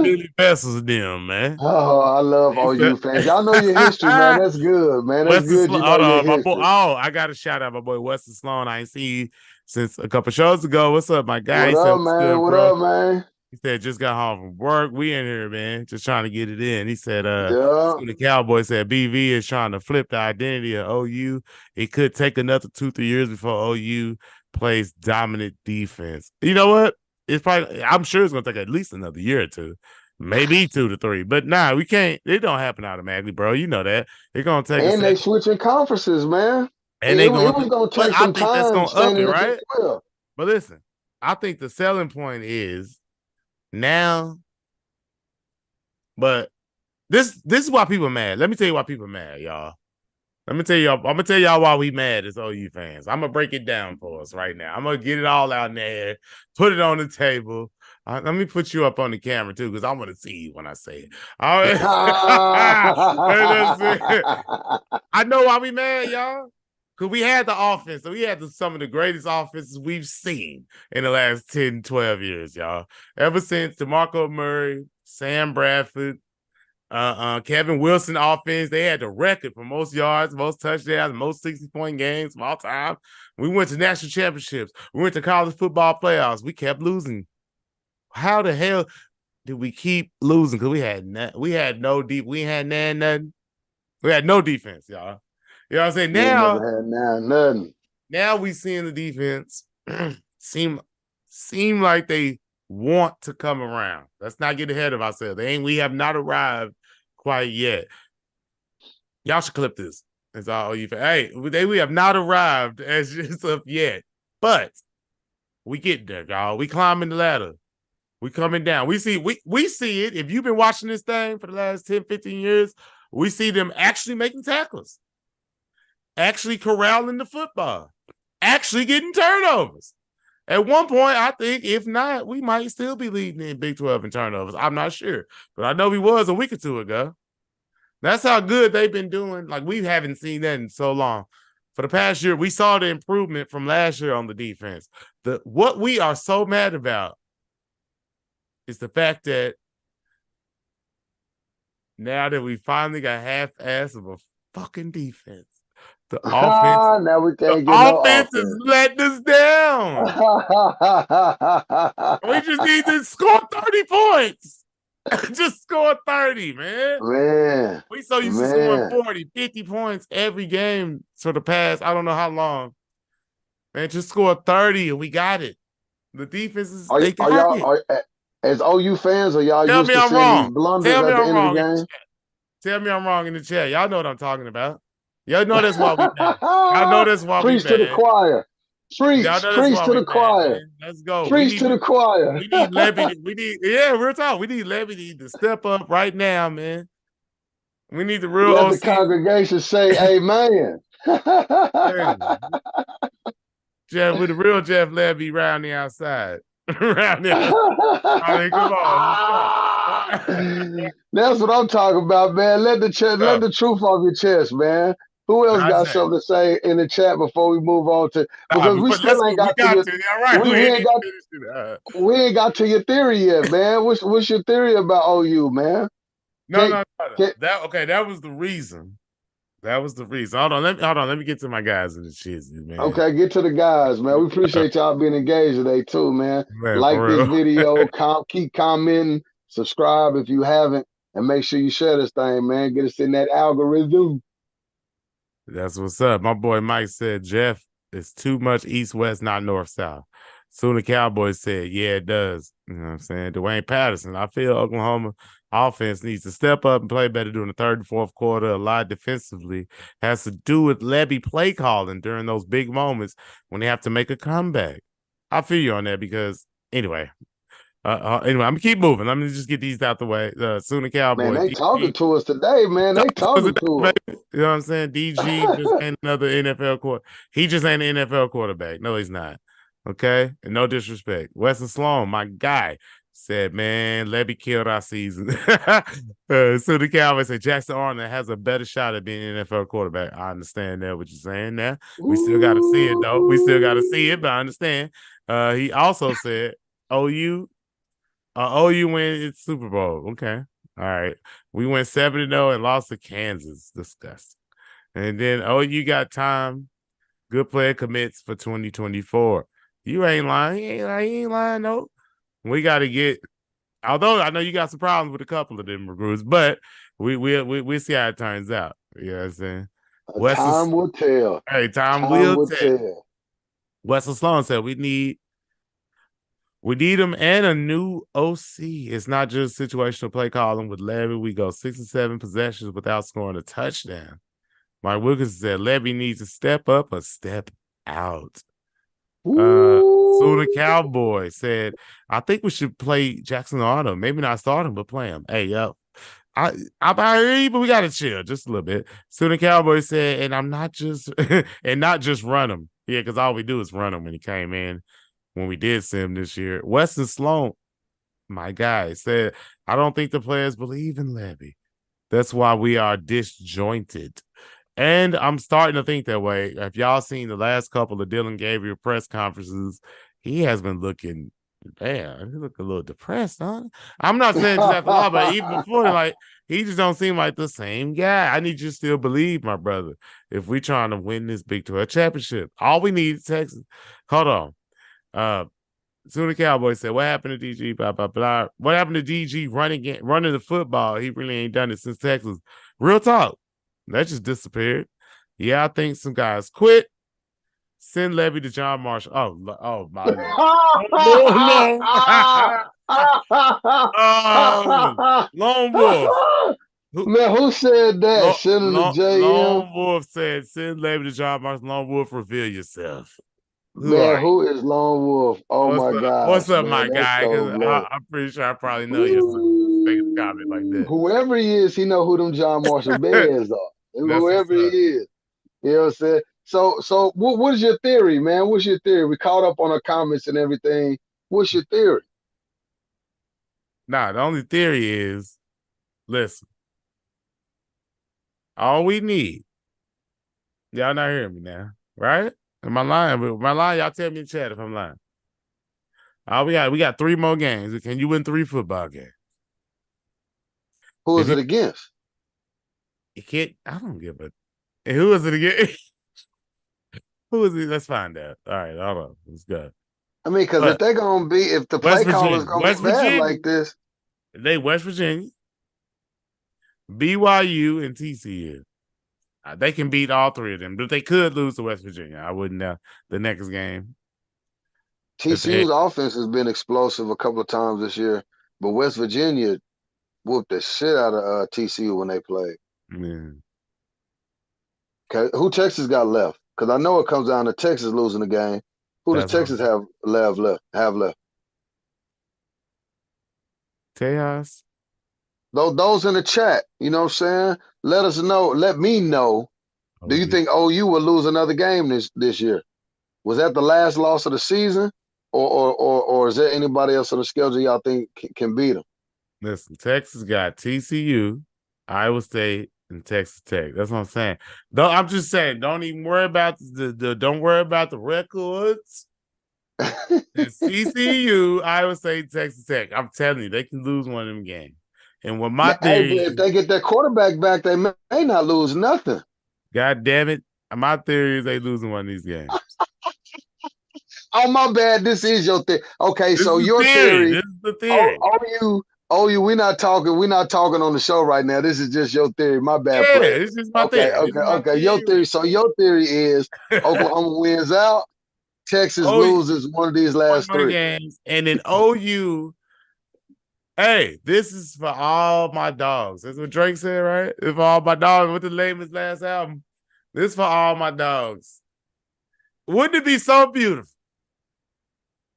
Billy Vessels and them, man. Oh, I love He OU said, fans. Y'all know your history, man. That's good, man. That's Wesley good. Sloan. You know Hold your on, my boy. history. Oh, I got to shout out my boy Wesley Sloan. I ain't seen you since a couple shows ago. What's up, my guy? What He said, up, "What's man? good, What bro?" up, man? He said, "Just got home from work. We in here, man. Just trying to get it in." He said, Yeah. the Cowboys said BV is trying to flip the identity of OU. It could take another 2-3 years before OU plays dominant defense. You know what? It's probably, I'm sure it's gonna take at least another year or two, maybe 2 to 3. But nah, we can't. It don't happen automatically, bro. You know that. It's gonna take a And they second, switching conferences, man. and It they it going was to. gonna But take I some think that's time gonna up staying it, in the Big right? 12. But listen, I think the selling point is now. But this is why people are mad. Let me tell you why people are mad, y'all. Let me tell y'all. I'm gonna tell y'all why we mad as OU fans. I'm gonna break it down for us right now. I'm gonna get it all out there, put it on the table. Let me put you up on the camera too, because I want to see you when I say it. All right. I know why we mad, y'all. Because we had the offense. So we had some of the greatest offenses we've seen in the last 10, 12 years, y'all. Ever since DeMarco Murray, Sam Bradford, Kevin Wilson offense, they had the record for most yards, most touchdowns, most 60-point games of all time. We went to national championships. We went to college football playoffs. We kept losing. How the hell did we keep losing? Because we had no deep, we had nothing. We had no defense, y'all. You know what I'm saying? We ain't never had nothing. Now we seeing the defense seem like they want to come around. Let's not get ahead of ourselves. We have not arrived quite yet. Y'all should clip this. That's all you. Hey, we have not arrived as just of yet, but we get there, y'all. We climbing the ladder. We coming down. We see it. If you've been watching this thing for the last 10, 15 years, we see them actually making tackles, actually corralling the football, actually getting turnovers. At one point, I think, if not, we might still be leading in Big 12 in turnovers. I'm not sure, but I know we was a week or two ago. That's how good they've been doing. Like, we haven't seen that in so long. For the past year, we saw the improvement from last year on the defense. What we are so mad about is the fact that now that we finally got half-ass of a fucking defense, the offense, now we the can't get no offense offense. is letting us down. We just need to score 30 points. Just score 30, man. Man. We so used to scoring 40, 50 points every game for the past, I don't know how long. Man, just score 30 and we got it. The defense is, they got it. As OU fans, are y'all Tell used me to I'm seeing wrong. these blunders Tell me at the I'm end of wrong the in the game? chat. Tell me I'm wrong in the chat. Y'all know what I'm talking about. Y'all know that's why we mad. Y'all know that's why we Preach to the mad. choir. Y'all Preach know that's to why the we mad, choir. man. Let's go. Preach to the choir. We need Levy. Real talk. We need Levy to step up right now, man. We need the real Let OC. the congregation say amen. Jeff, with the real Jeff Levy round the outside. Round the outside. I mean, come on. That's what I'm talking about, man. Let the truth off your chest, man. Who else got something to say in the chat before we move on to, because we still ain't got to your, we ain't got to your theory yet, man. What's your theory about OU, man? No. That was the reason. That was the reason. Hold on. Let me get to my guys in the shizzy, man. Okay, get to the guys, man. We appreciate y'all being engaged today too, man. Like this video, keep commenting, subscribe if you haven't, and make sure you share this thing, man. Get us in that algorithm. That's what's up. My boy Mike said, Jeff, it's too much east-west, not north-south. Soon the Cowboys said, yeah, it does. You know what I'm saying? Dwayne Patterson, I feel Oklahoma offense needs to step up and play better during the third and fourth quarter. A lot defensively has to do with Levy play calling during those big moments when they have to make a comeback. I feel you on that because, anyway, I'm gonna keep moving. Let me just get these out the way. Soon the Cowboys. Man, they talking to us today, man. They talking to us. You know what I'm saying? DG just ain't another NFL quarterback. He just ain't an NFL quarterback. No, he's not. Okay, and no disrespect. Wesley Sloan, my guy, said, "Man, Levy killed our season." So the Cowboys said Jackson Arnold has a better shot at being an NFL quarterback. I understand that what you're saying. Now we still got to see it though. We still got to see it, but I understand. He also said OU win its Super Bowl. Okay. All right. We went 7-0 and lost to Kansas. Disgusting. And then OU got time. Good player commits for 2024. You ain't lying. He ain't lying, no. We got to get, although I know you got some problems with a couple of them recruits, but we see how it turns out. You know what I'm saying? Time will tell. Hey, time will tell. Wesley Sloan said we need him and a new OC. It's not just situational play calling with Levy. We go 6 and 7 possessions without scoring a touchdown. Mike Wilkins said Levy needs to step up or step out. So the Cowboy said, I think we should play Jackson Arnold. Maybe not start him, but play him. Hey, yo. I hear you, but we gotta chill just a little bit. So the Cowboy said, and I'm not just and not just run him. Yeah, because all we do is run him when he came in. When we did see him this year, Weston Sloan, my guy, said, I don't think the players believe in Levy. That's why we are disjointed. And I'm starting to think that way. If y'all seen the last couple of Dylan Gabriel press conferences, he has been looking, damn, he look a little depressed, huh? I'm not saying just after all, but even before, like, he just don't seem like the same guy. I need you to still believe, my brother. If we're trying to win this Big 12 championship, all we need is Texas. Hold on. So the Cowboys said, what happened to DG? Blah, blah, blah. What happened to DG running the football? He really ain't done it since Texas. Real talk. That just disappeared. Yeah, I think some guys quit. Send Levy to John Marshall. Oh my Lord. Lone Wolf. Man, who said that? Send him to JM. Lone Wolf said, send Levy to John Marshall. Lone Wolf, reveal yourself. Who are Man, you? who is Lone Wolf? Oh What's my up? What's gosh, up, man, my that's guy? so Because bland. I'm pretty sure I probably know you. So make a comment like Ooh, that. whoever he is, he know who them John Marshall Bears are. That's what's Whoever he up. is, you know what I'm saying. So what is your theory, man? What's your theory? We caught up on our comments and everything. What's your theory? Nah, the only theory is, listen, all we need. Y'all not hearing me now, right? Am I lying? Am I lying? Y'all tell me in chat if I'm lying. All we got 3 more games. Can you win 3 football games? Who If is it against? you can't, I don't give a. And who is it again? Who is it? Let's find out. All right, hold on. Let's go. I mean, because But if the West play call is Virginia, gonna be bad like this, they West Virginia, BYU, and TCU. They can beat all 3 of them, but they could lose to West Virginia. I wouldn't know the next game if they. TCU's offense has been explosive a couple of times this year, but West Virginia whooped the shit out of TCU when they played. Yeah, Okay, who Texas got left? Because I know it comes down to Texas losing the game. Who does that's what Texas have left? Tejas. Those in the chat, you know what I'm saying? Let us know. Let me know. Do Oh, you think OU will lose another game this year? Was that the last loss of the season, or is there anybody else on the schedule y'all think can beat them? listen, Texas got TCU, Iowa State, and Texas Tech. That's what I'm saying. Don't I'm just saying, don't even worry about don't worry about the records. It's TCU, Iowa State, Texas Tech. I'm telling you, they can lose one of them games. And what my Hey, but theory if is, they get their quarterback back, they may not lose nothing. God damn it, my theory is they losing one of these games. Oh, my bad. This is your theory. Okay, This is so the your theory. theory. This is the Oh, theory. OU. We're not talking. We're not talking on the show right now. This is just your theory. My bad, Yeah, player. this is my Okay, theory. This okay, is my okay. Your theory. theory. So your theory is Oklahoma wins out. Texas Oh, loses one of these one last more 3. games, and then OU. Hey, this is for all my dogs. That's what Drake said, right? It's for all my dogs. What the name of his last album? This is for all my dogs. Wouldn't it be so beautiful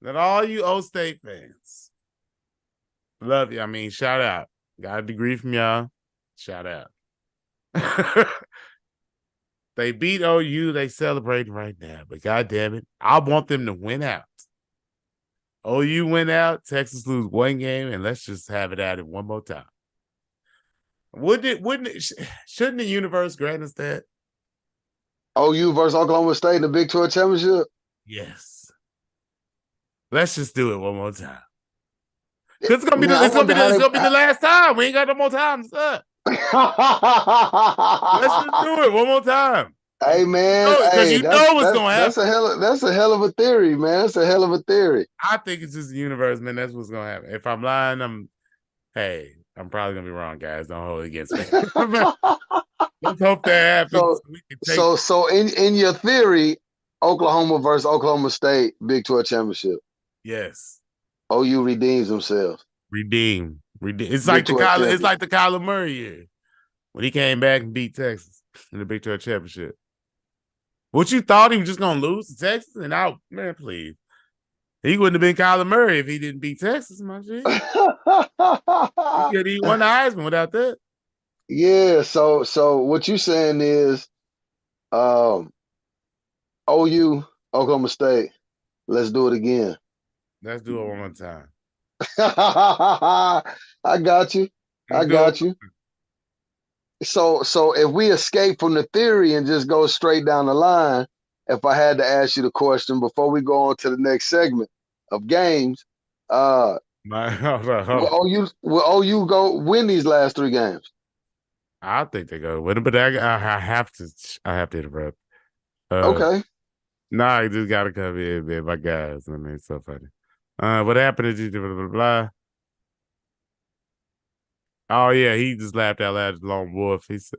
that all you O State fans love you? I mean, shout out. Got a degree from y'all. Shout out. They beat OU. They celebrating right now. But God damn it, I want them to win out. OU win out. Texas lose 1 game, and let's just have it at it one more time. Wouldn't it, shouldn't the universe grant us that? OU versus Oklahoma State in the Big 12 championship. Yes. Let's just do it one more time. Cause it's gonna be Man, I wonder how it's they. gonna be the last time. We ain't got no more time. Let's just do it one more time. Hey man, Because hey, you know what's that's gonna that's happen. that's a hell of a theory, man. That's a hell of a theory. I think it's just the universe, man. That's what's gonna happen. If I'm lying, I'm probably gonna be wrong, guys. Don't hold it against me. Let's hope that happens. So We can take so in your theory, Oklahoma versus Oklahoma State Big 12 championship. yes. OU redeems themselves. Redeem. It's Big like 12 it's champion. like the Kyler Murray year when he came back and beat Texas in the Big 12 championship. What you thought he was just gonna lose to Texas? And out, man, please. He wouldn't have been Kyler Murray if he didn't beat Texas, my G. He could have won the Heisman without that. Yeah, so what you saying is OU, Oklahoma State, let's do it again. Let's do it one more time. I got you. I Let's do it. got you. So if we escape from the theory and just go straight down the line, if I had to ask you the question before we go on to the next segment of games, Hold on. will OU go win these last 3 games? I think they go with it, but I have to interrupt. Okay. Nah, I just gotta come in, man. My guys, I mean, it's so funny. What happened to you? Blah, blah, blah. Oh yeah, he just laughed out loud at Lone Wolf. He said,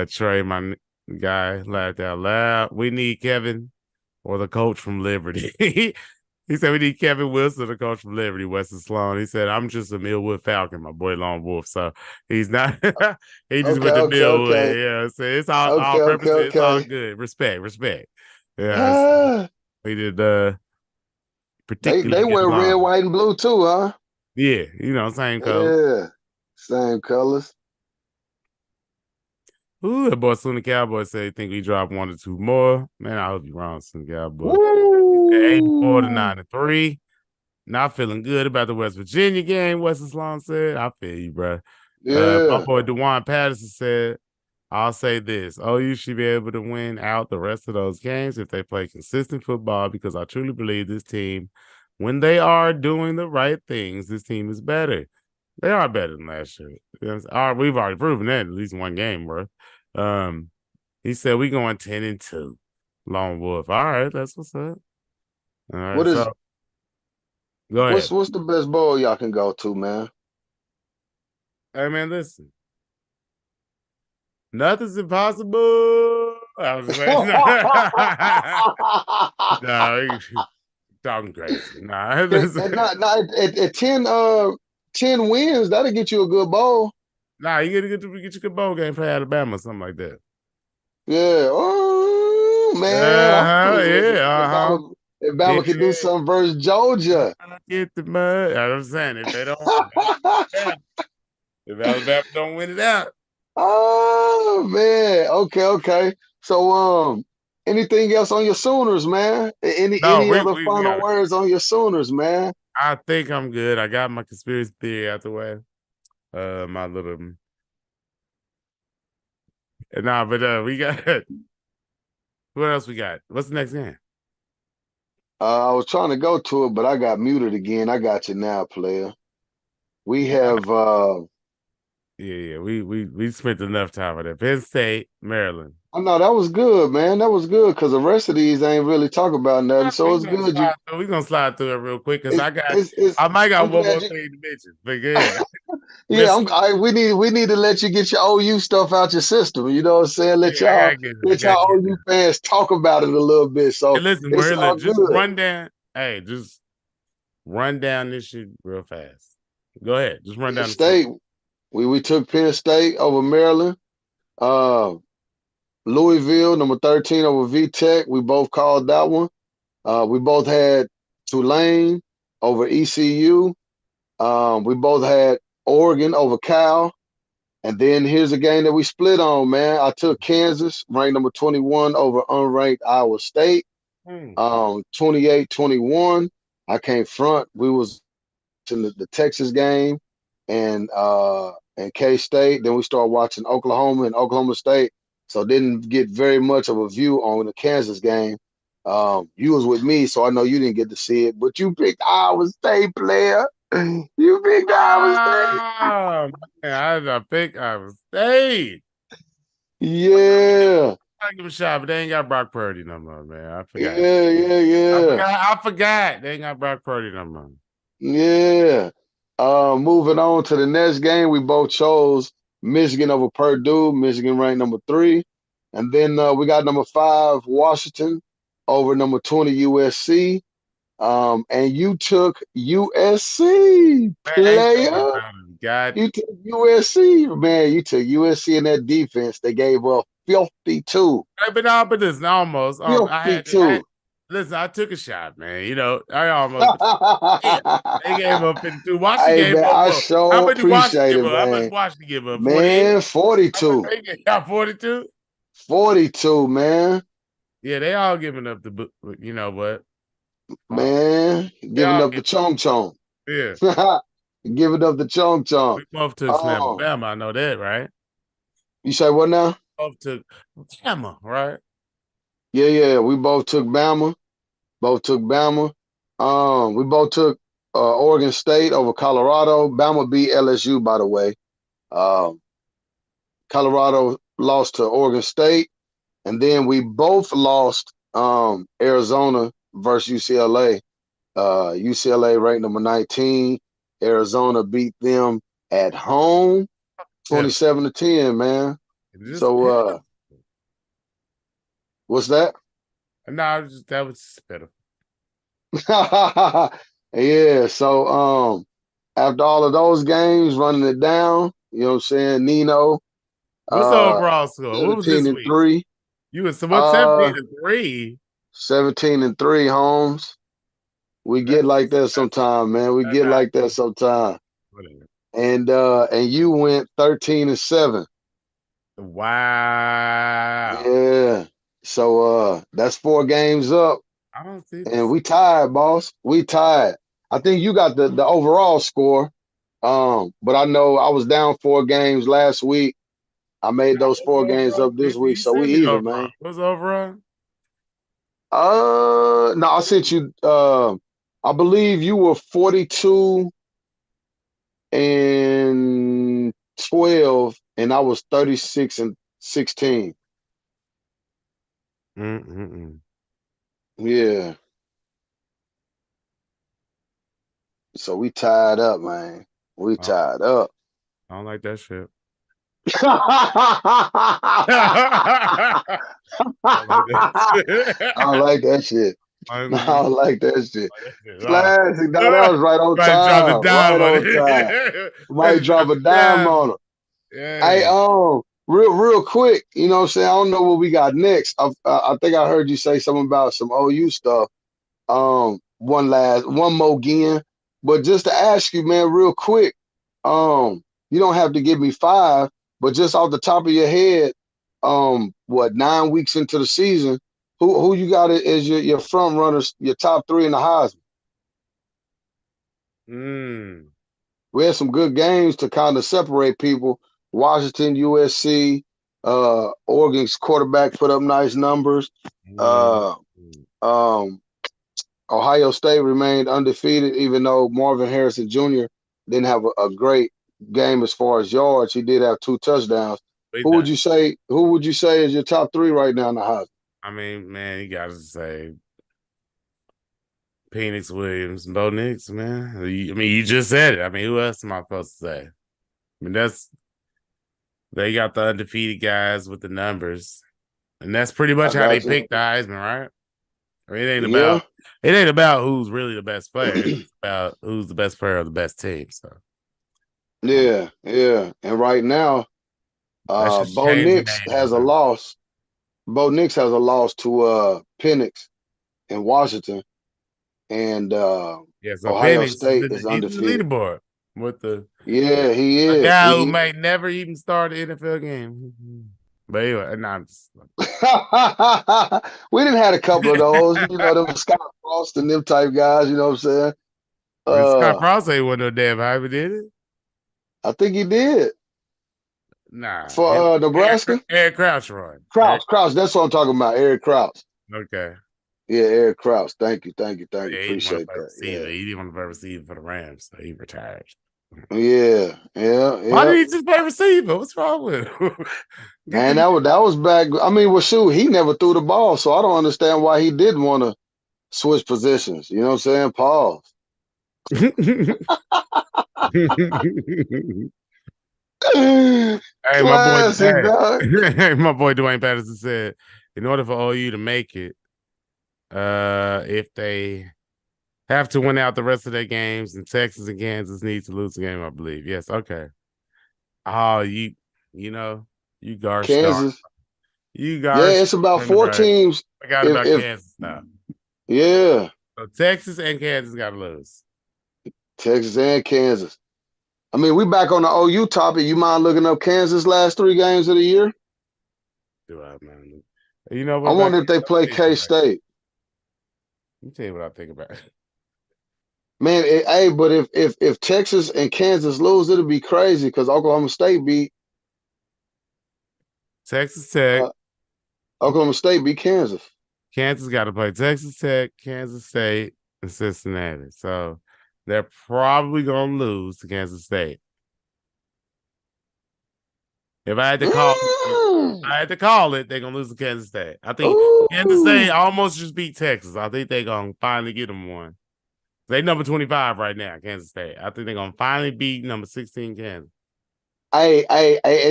Trey, my guy, laughed out loud. We need Kevin or the coach from Liberty. He said we need Kevin Wilson, the coach from Liberty, Weston Sloan. He said, I'm just a Millwood Falcon, my boy Lone Wolf. So he's not he just Okay, went to okay, Millwood. okay. Yeah. So it's all Okay, okay, purposes, it's all okay. good. Respect. Yeah, Ah, we did they particularly get wear red, along. white, and blue too, huh? Yeah, same color. Yeah, same colors. Ooh, the boy Sooner Cowboy said he think we drop 1 or 2 more. Man, I hope you're wrong, Sooner Cowboy. He said 84 to Woo! 93. Not feeling good about the West Virginia game, Wesley Sloan said. I feel you, bro. My Yeah. boy Dewan Patterson said, I'll say this. OU should be able to win out the rest of those games if they play consistent football because I truly believe this team, when they are doing the right things, this team is better. They are better than last year. We've already proven that in at least one game, bro. Um, he said we going 10-2. Lone Wolf. All right, that's what's up. All right, What is so go ahead. what's the best bowl y'all can go to, man? Hey man, listen. Nothing's impossible. I was saying, no, you talking crazy. Nah, listen. Not at 10 wins, that'll get you a good bowl. Nah, you gotta get your good bowl game play Alabama or something like that. Yeah. Oh man, I'm with it. Yeah, If yeah. Bama can do something versus Georgia. Get the mud. I'm saying if they don't, if Alabama don't win it out, Oh man. Okay. So anything else on your Sooners, man? no, Any other we final got it. words on your Sooners, man? I think I'm good. I got my conspiracy theory out the way. My little nah, but we got what else we got? What's the next game? I was trying to go to it, but I got muted again. I got you now, player. We have Yeah. We spent enough time on that. Penn State, Maryland. I know that was good, man. That was good because the rest of these ain't really talk about nothing. So it's good. We gonna slide through it real quick because It's I might got I'm one glad more you thing to mention. But yeah, yeah, Miss we need to let you get your OU stuff out your system. You know what I'm saying? yeah, I gotta get it. I Let gotta y'all get OU that. fans talk about it a little bit. Hey, So listen, it's we're all here. Just good. run down. Hey, just run down this shit real fast. Go ahead. Just run Penn down the score. State, we took Penn State over Maryland. Uh Louisville, number 13 over VTech. We both called that one. We both had Tulane over ECU. We both had Oregon over Cal. And then here's a game that we split on, man. I took Kansas, ranked number 21 over unranked Iowa State. Hmm. 28-21. I came front. We was in the Texas game and K-State. Then we started watching Oklahoma and Oklahoma State. So didn't get very much of a view on the Kansas game. You was with me, so I know you didn't get to see it, but you picked Iowa State, player. You picked Iowa State. Ah, man, I pick Iowa State. Yeah. I give a shot, but they ain't got Brock Purdy no more, man. I forgot. Yeah. I forgot. They ain't got Brock Purdy no more. Yeah. Moving on to the next game, we both chose Michigan over Purdue. Michigan ranked number 3. And then we got number 5, Washington over number 20, USC. And you took USC, Man, ain't that player. about God? You took USC, man. You took USC in that defense. They gave up 52. But no, but listen, almost. I 52. listen. I took a shot, man. I almost. Yeah, they gave up 52. Washington Hey gave man, up I what? How sure much did Washington appreciate give it, up? How much man. Washington give up? 48. Man, How much 42. they got? 42. 42, man. Yeah, they all giving up the book. You know what? Man, They giving all up the give. chong chong. Yeah, Giving up the chong chong. we both took some Oh, Alabama. I know that, right? you say what now? Both took Alabama, right? Yeah. We both took Bama. Both took Bama. We both took Oregon State over Colorado. Bama beat LSU, by the way. Um, Colorado lost to Oregon State. And then we both lost Arizona versus UCLA. UCLA ranked number 19. Arizona beat them at home Yeah. 27-10, man. Just So what's that? no, that was better. Yeah, so after all of those games running it down, you know what I'm saying? Nino, What's the overall score? What was 17 this and week? 3. You was what Uh 17-3? 17-3, Holmes. We get like that sometime, man. We get like that sometime. Whatever. And you went 13-7. Wow. Yeah. So that's 4 games up. I don't see And this. we tied, boss. We tied. I think you got the overall score. But I know I was down 4 games last week. I made those 4 games up this week, You so we sent me the even, overall. man. What's the overall? No, I sent you. I believe you were 42-12, and I was 36-16. Mm-mm-mm. Yeah. So we tied up, man. We I tied up. don't like that shit. I I don't like that shit. don't like that shit. I I'm- don't like that shit. like that shit. Classic. No, that was right on Might drop a time. dime Right on on time. it. Might drop a dime Dime. on him. Hey, Yeah. real quick, you know what I'm saying? I don't know what we got next. I think I heard you say something about some OU stuff. One more again. But just to ask you, man, real quick, you don't have to give me 5, but just off the top of your head, 9 weeks into the season, who you got as your front runners, your top 3 in the Heisman? Mm. We had some good games to kind of separate people. Washington, USC, Oregon's quarterback put up nice numbers. Mm. Uh, um, Ohio State remained undefeated, even though Marvin Harrison Jr. didn't have a great game as far as yards. He did have 2 touchdowns. Wait Who would that. you say? Who would you say is your top 3 right now in the Heisman? I mean, man, you gotta say Penix Williams, Bo Nix, man. I mean, you just said it. I mean, who else am I supposed to say? I mean, they got the undefeated guys with the numbers, and that's pretty I much how they got you. picked the Heisman, right? I mean, Yeah, it ain't about who's really the best player. It's about who's the best player of the best team. So yeah, yeah. And right now, that should Bo change in Nix has a November. loss. Bo Nix has a loss to Penix in Washington, and Yeah, so Ohio Penix State is he's in the undefeated. leaderboard with Yeah, he a is. guy who may never even start an NFL game. But anyway, nah, I'm just We didn't had a couple of those, you know, them Scott Frost and them type guys, you know what I'm saying? Scott Uh, Frost ain't won no damn Heisman, did it? I think he did Nah, for Nebraska. Eric Crouch run. Kraus, that's what I'm talking about. Eric Kraus. Okay. Yeah, Eric Kraus. Thank you. Yeah, he didn't want to Appreciate play receiver. that. He didn't want to play receiver for the Rams, so he retired. Yeah. Yeah, Why yeah. did he just play receiver? What's wrong with him? Get Man, the that was back. I mean, well, shoot, he never threw the ball, so I don't understand why he didn't want to switch positions. You know what I'm saying? Pause. Hey, my boy. Classic, dog. Hey, my boy Dwayne Patterson said, in order for OU to make it, if they have to win out the rest of their games, and Texas and Kansas need to lose the game, I believe. Yes, okay. Oh, you know, you Gar Star. Kansas. You Gar Yeah, Star. it's about 4 teams. Forgot about If Kansas now. yeah, So Texas and Kansas got to lose. Texas and Kansas. I mean, we back on the OU topic. You mind looking up Kansas last 3 games of the year? Do I, man? You know I what about wonder if they play K Kansas? State. Let me tell you what I think about it. Man, hey, but if Texas and Kansas lose, it'll be crazy because Oklahoma State beat Texas Tech, Oklahoma State beat Kansas. Kansas got to play Texas Tech, Kansas State, and Cincinnati. So they're probably going to lose to Kansas State. If I had to call, they're gonna lose to Kansas State. I think Kansas State almost just beat Texas. I think they're gonna finally get them one. They number 25 right now, Kansas State. I think they're gonna finally beat number 16 Kansas. Hey,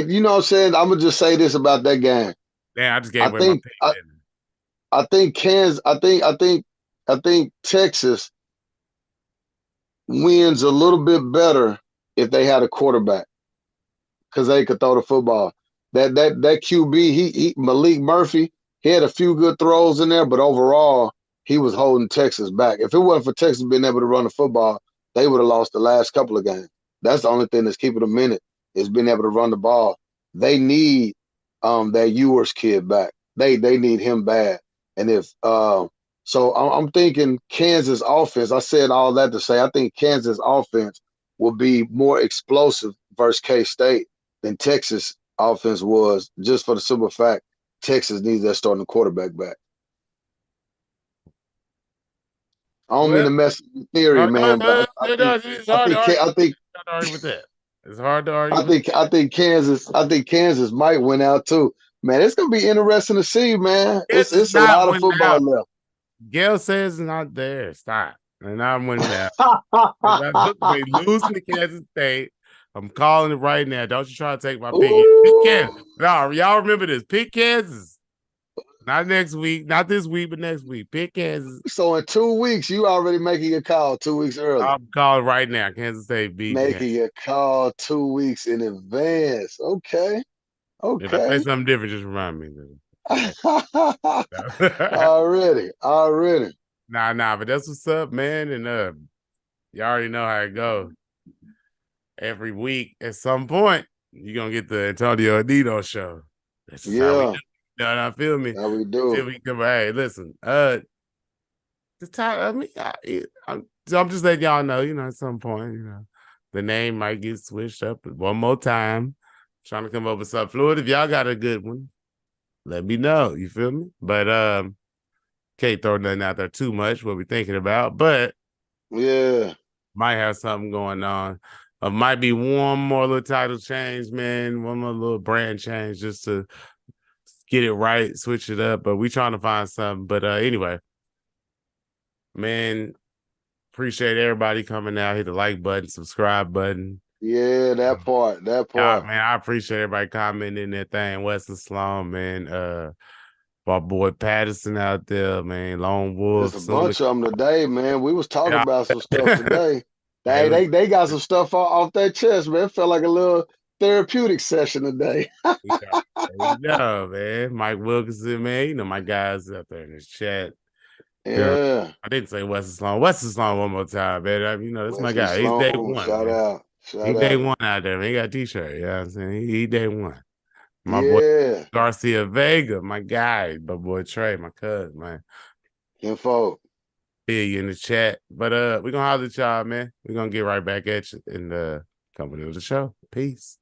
you know what I'm saying? I'm gonna just say this about that game. Damn, I just I gave away my think pick. I think Kansas. I think Texas wins a little bit better if they had a quarterback because they could throw the football. That QB, he Malik Murphy. He had a few good throws in there, but overall, he was holding Texas back. If it wasn't for Texas being able to run the football, they would have lost the last couple of games. That's the only thing that's keeping them in it is being able to run the ball. They need that Ewers kid back. They need him bad. And if so, I'm thinking Kansas offense. I said all that to say I think Kansas offense will be more explosive versus K State than Texas offense was, just for the simple fact Texas needs that starting quarterback back. I don't mean Well, to mess with your theory, man, but it's hard to argue. I think It's hard to argue with that. It's hard to argue I with. think I think Kansas might win out too. Man, it's gonna be interesting to see, man. Kansas It's a not lot of winning football out. left. Gail says it's not there. Stop. And I'm winning out. They lose to Kansas State. I'm calling it right now. Don't you try to take my pick. Pick Kansas. No, y'all remember this. Pick Kansas. Not next week. Not this week, but next week. Pick Kansas. So in 2 weeks, you already making your call 2 weeks early. I'm calling right now. Kansas State beat Making your call 2 weeks in advance. Okay. If I say Okay. something different, just remind me. Already. Nah, but that's what's up, man. And you already know how it goes. Every week at some point, you're gonna get the Antonio Adito show. That's just how we do. You know what I feel me? How we do. Till we come. Hey, listen. This time. I mean, I'm just letting y'all know. You know, at some point, you know, the name might get switched up one more time. Trying to come up with something fluid. If y'all got a good one, let me know. You feel me? But can't throw nothing out there too much. What we thinking about, but yeah, might have something going on. Might be one more little title change, man. One more little brand change just to get it right, switch it up. But we trying to find something. But anyway, man, appreciate everybody coming out. Hit the like button, subscribe button. Yeah, that part. Man, I appreciate everybody commenting that thing. Weston Sloan, man. My boy Patterson out there, man. Lone Wolf. There's a bunch of them today, man. We was talking about some stuff today. They got some stuff off their chest, man. It felt like a little therapeutic session today. Yeah, man. Mike Wilkinson, man. You know my guys up there in this chat. Yeah. I didn't say Weston Sloan. Weston Sloan one more time, man. You know, that's my guy. He's day one. Shout man. out. He day one out there, man. He got a t-shirt. You know what I'm saying? He day one. My boy Garcia Vega, my guy, my boy Trey, my cousin, man. Info. See you in the chat. But we're gonna holler at y'all, man. We're gonna get right back at you in the company of the show. Peace.